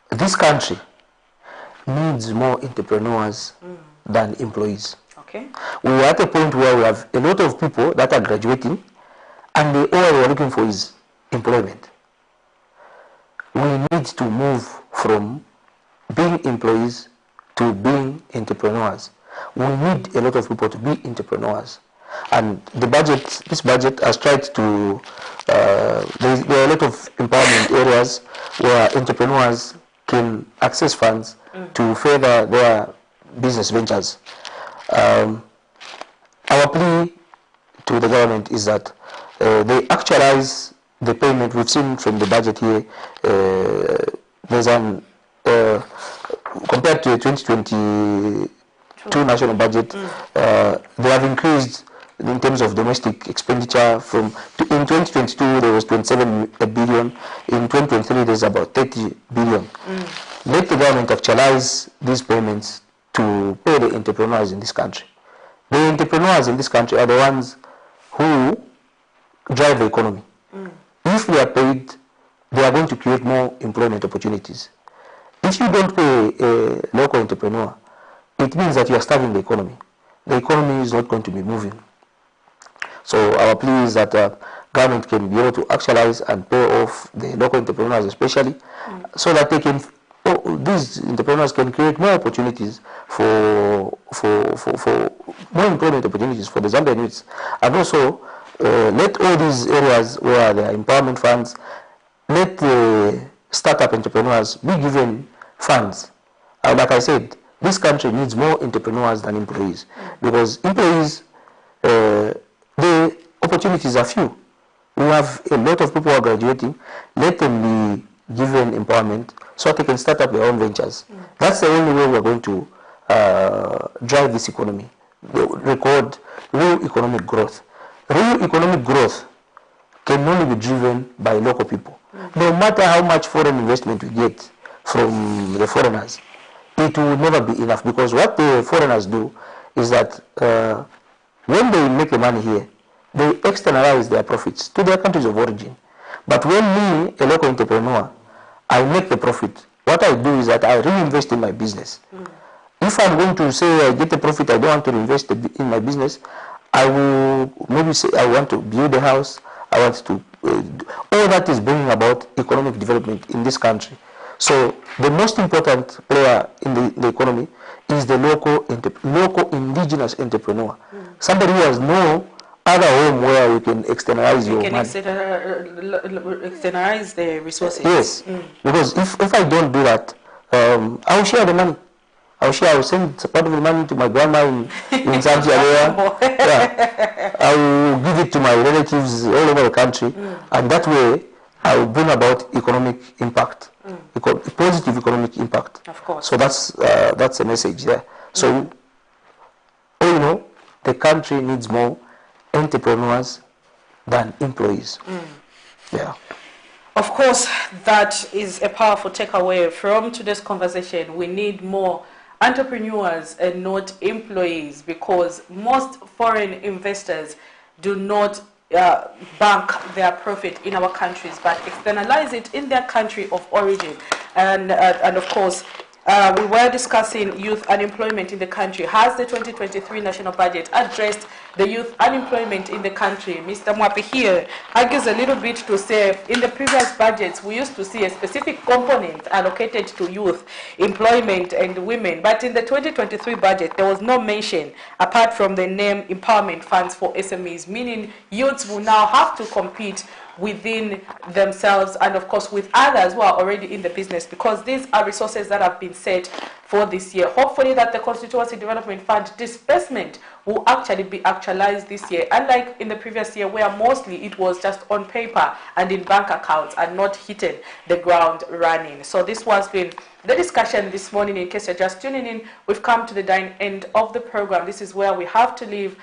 this country needs more entrepreneurs than employees. Okay. We are at a point where we have a lot of people that are graduating, and all we are looking for is employment. We need to move from being employees to being entrepreneurs. We need a lot of people to be entrepreneurs. And this budget has tried to, there are a lot of empowerment areas where entrepreneurs can access funds to further their business ventures. Our plea to the government is that they actualize the payment. We've seen from the budget here, there's an, compared to the 2022 national budget, they have increased in terms of domestic expenditure. From in 2022 there was 27 billion, in 2023 there's about 30 billion. Let the government actualize these payments to pay the entrepreneurs in this country. The entrepreneurs in this country are the ones who drive the economy. If they are paid, they are going to create more employment opportunities. If you don't pay a local entrepreneur, it means that you are starving the economy. The economy is not going to be moving. So our plea is that government can be able to actualize and pay off the local entrepreneurs especially, so that they can, these entrepreneurs can create more opportunities for more employment opportunities for the Zambian youths. And also let all these areas where there are empowerment funds, let the startup entrepreneurs be given funds. Like I said, this country needs more entrepreneurs than employees, because employees, the opportunities are few. We have a lot of people who are graduating. Let them be given empowerment so that they can start up their own ventures. That's the only way we are going to drive this economy, record real economic growth. Real economic growth can only be driven by local people. No matter how much foreign investment we get from the foreigners, it will never be enough, because what the foreigners do is that when they make the money here, they externalize their profits to their countries of origin. But when me, a local entrepreneur, I make the profit, what I do is that I reinvest in my business. If I'm going to say I get the profit, I don't want to invest in my business, I will maybe say I want to build a house, I want to, all that is bringing about economic development in this country. So the most important player in the economy is the local indigenous entrepreneur. Somebody who has no other home where you can externalize your money. Externalize the resources. Yes, because if I don't do that, I will share the money. I will send part of the money to my grandma in Zambia. I will give it to my relatives all over the country, and that way I will bring about economic impact, positive economic impact. Of course. So that's the message there. So, you know, the country needs more entrepreneurs than employees. Yeah. Of course, that is a powerful takeaway from today's conversation. We need more entrepreneurs and not employees, because most foreign investors do not bank their profit in our countries, but externalize it in their country of origin. And of course, we were discussing youth unemployment in the country. Has the 2023 national budget addressed the youth unemployment in the country? Mr. Mwapi here argues a little bit to say in the previous budgets we used to see a specific component allocated to youth employment and women, but in the 2023 budget there was no mention apart from the name empowerment funds for SMEs, meaning youths will now have to compete within themselves and of course with others who are already in the business, because these are resources that have been set for this year. Hopefully that the Constituency Development Fund disbursement will actually be actualized this year, unlike in the previous year where mostly it was just on paper and in bank accounts and not hitting the ground running. So this was been the discussion this morning. In case you're just tuning in, we've come to the end of the program. This is where we have to leave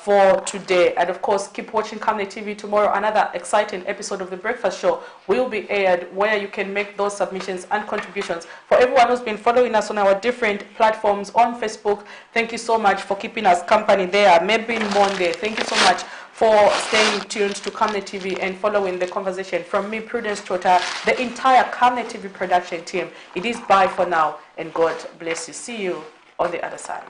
for today. And of course, keep watching Camnet TV. Tomorrow, another exciting episode of The Breakfast Show will be aired, where you can make those submissions and contributions. For everyone who's been following us on our different platforms on Facebook, thank you so much for keeping us company there. Maybe Monday, thank you so much for staying tuned to Camnet TV and following the conversation. From me, Prudence Tota, the entire Camnet TV production team, it is bye for now, and God bless you. See you on the other side.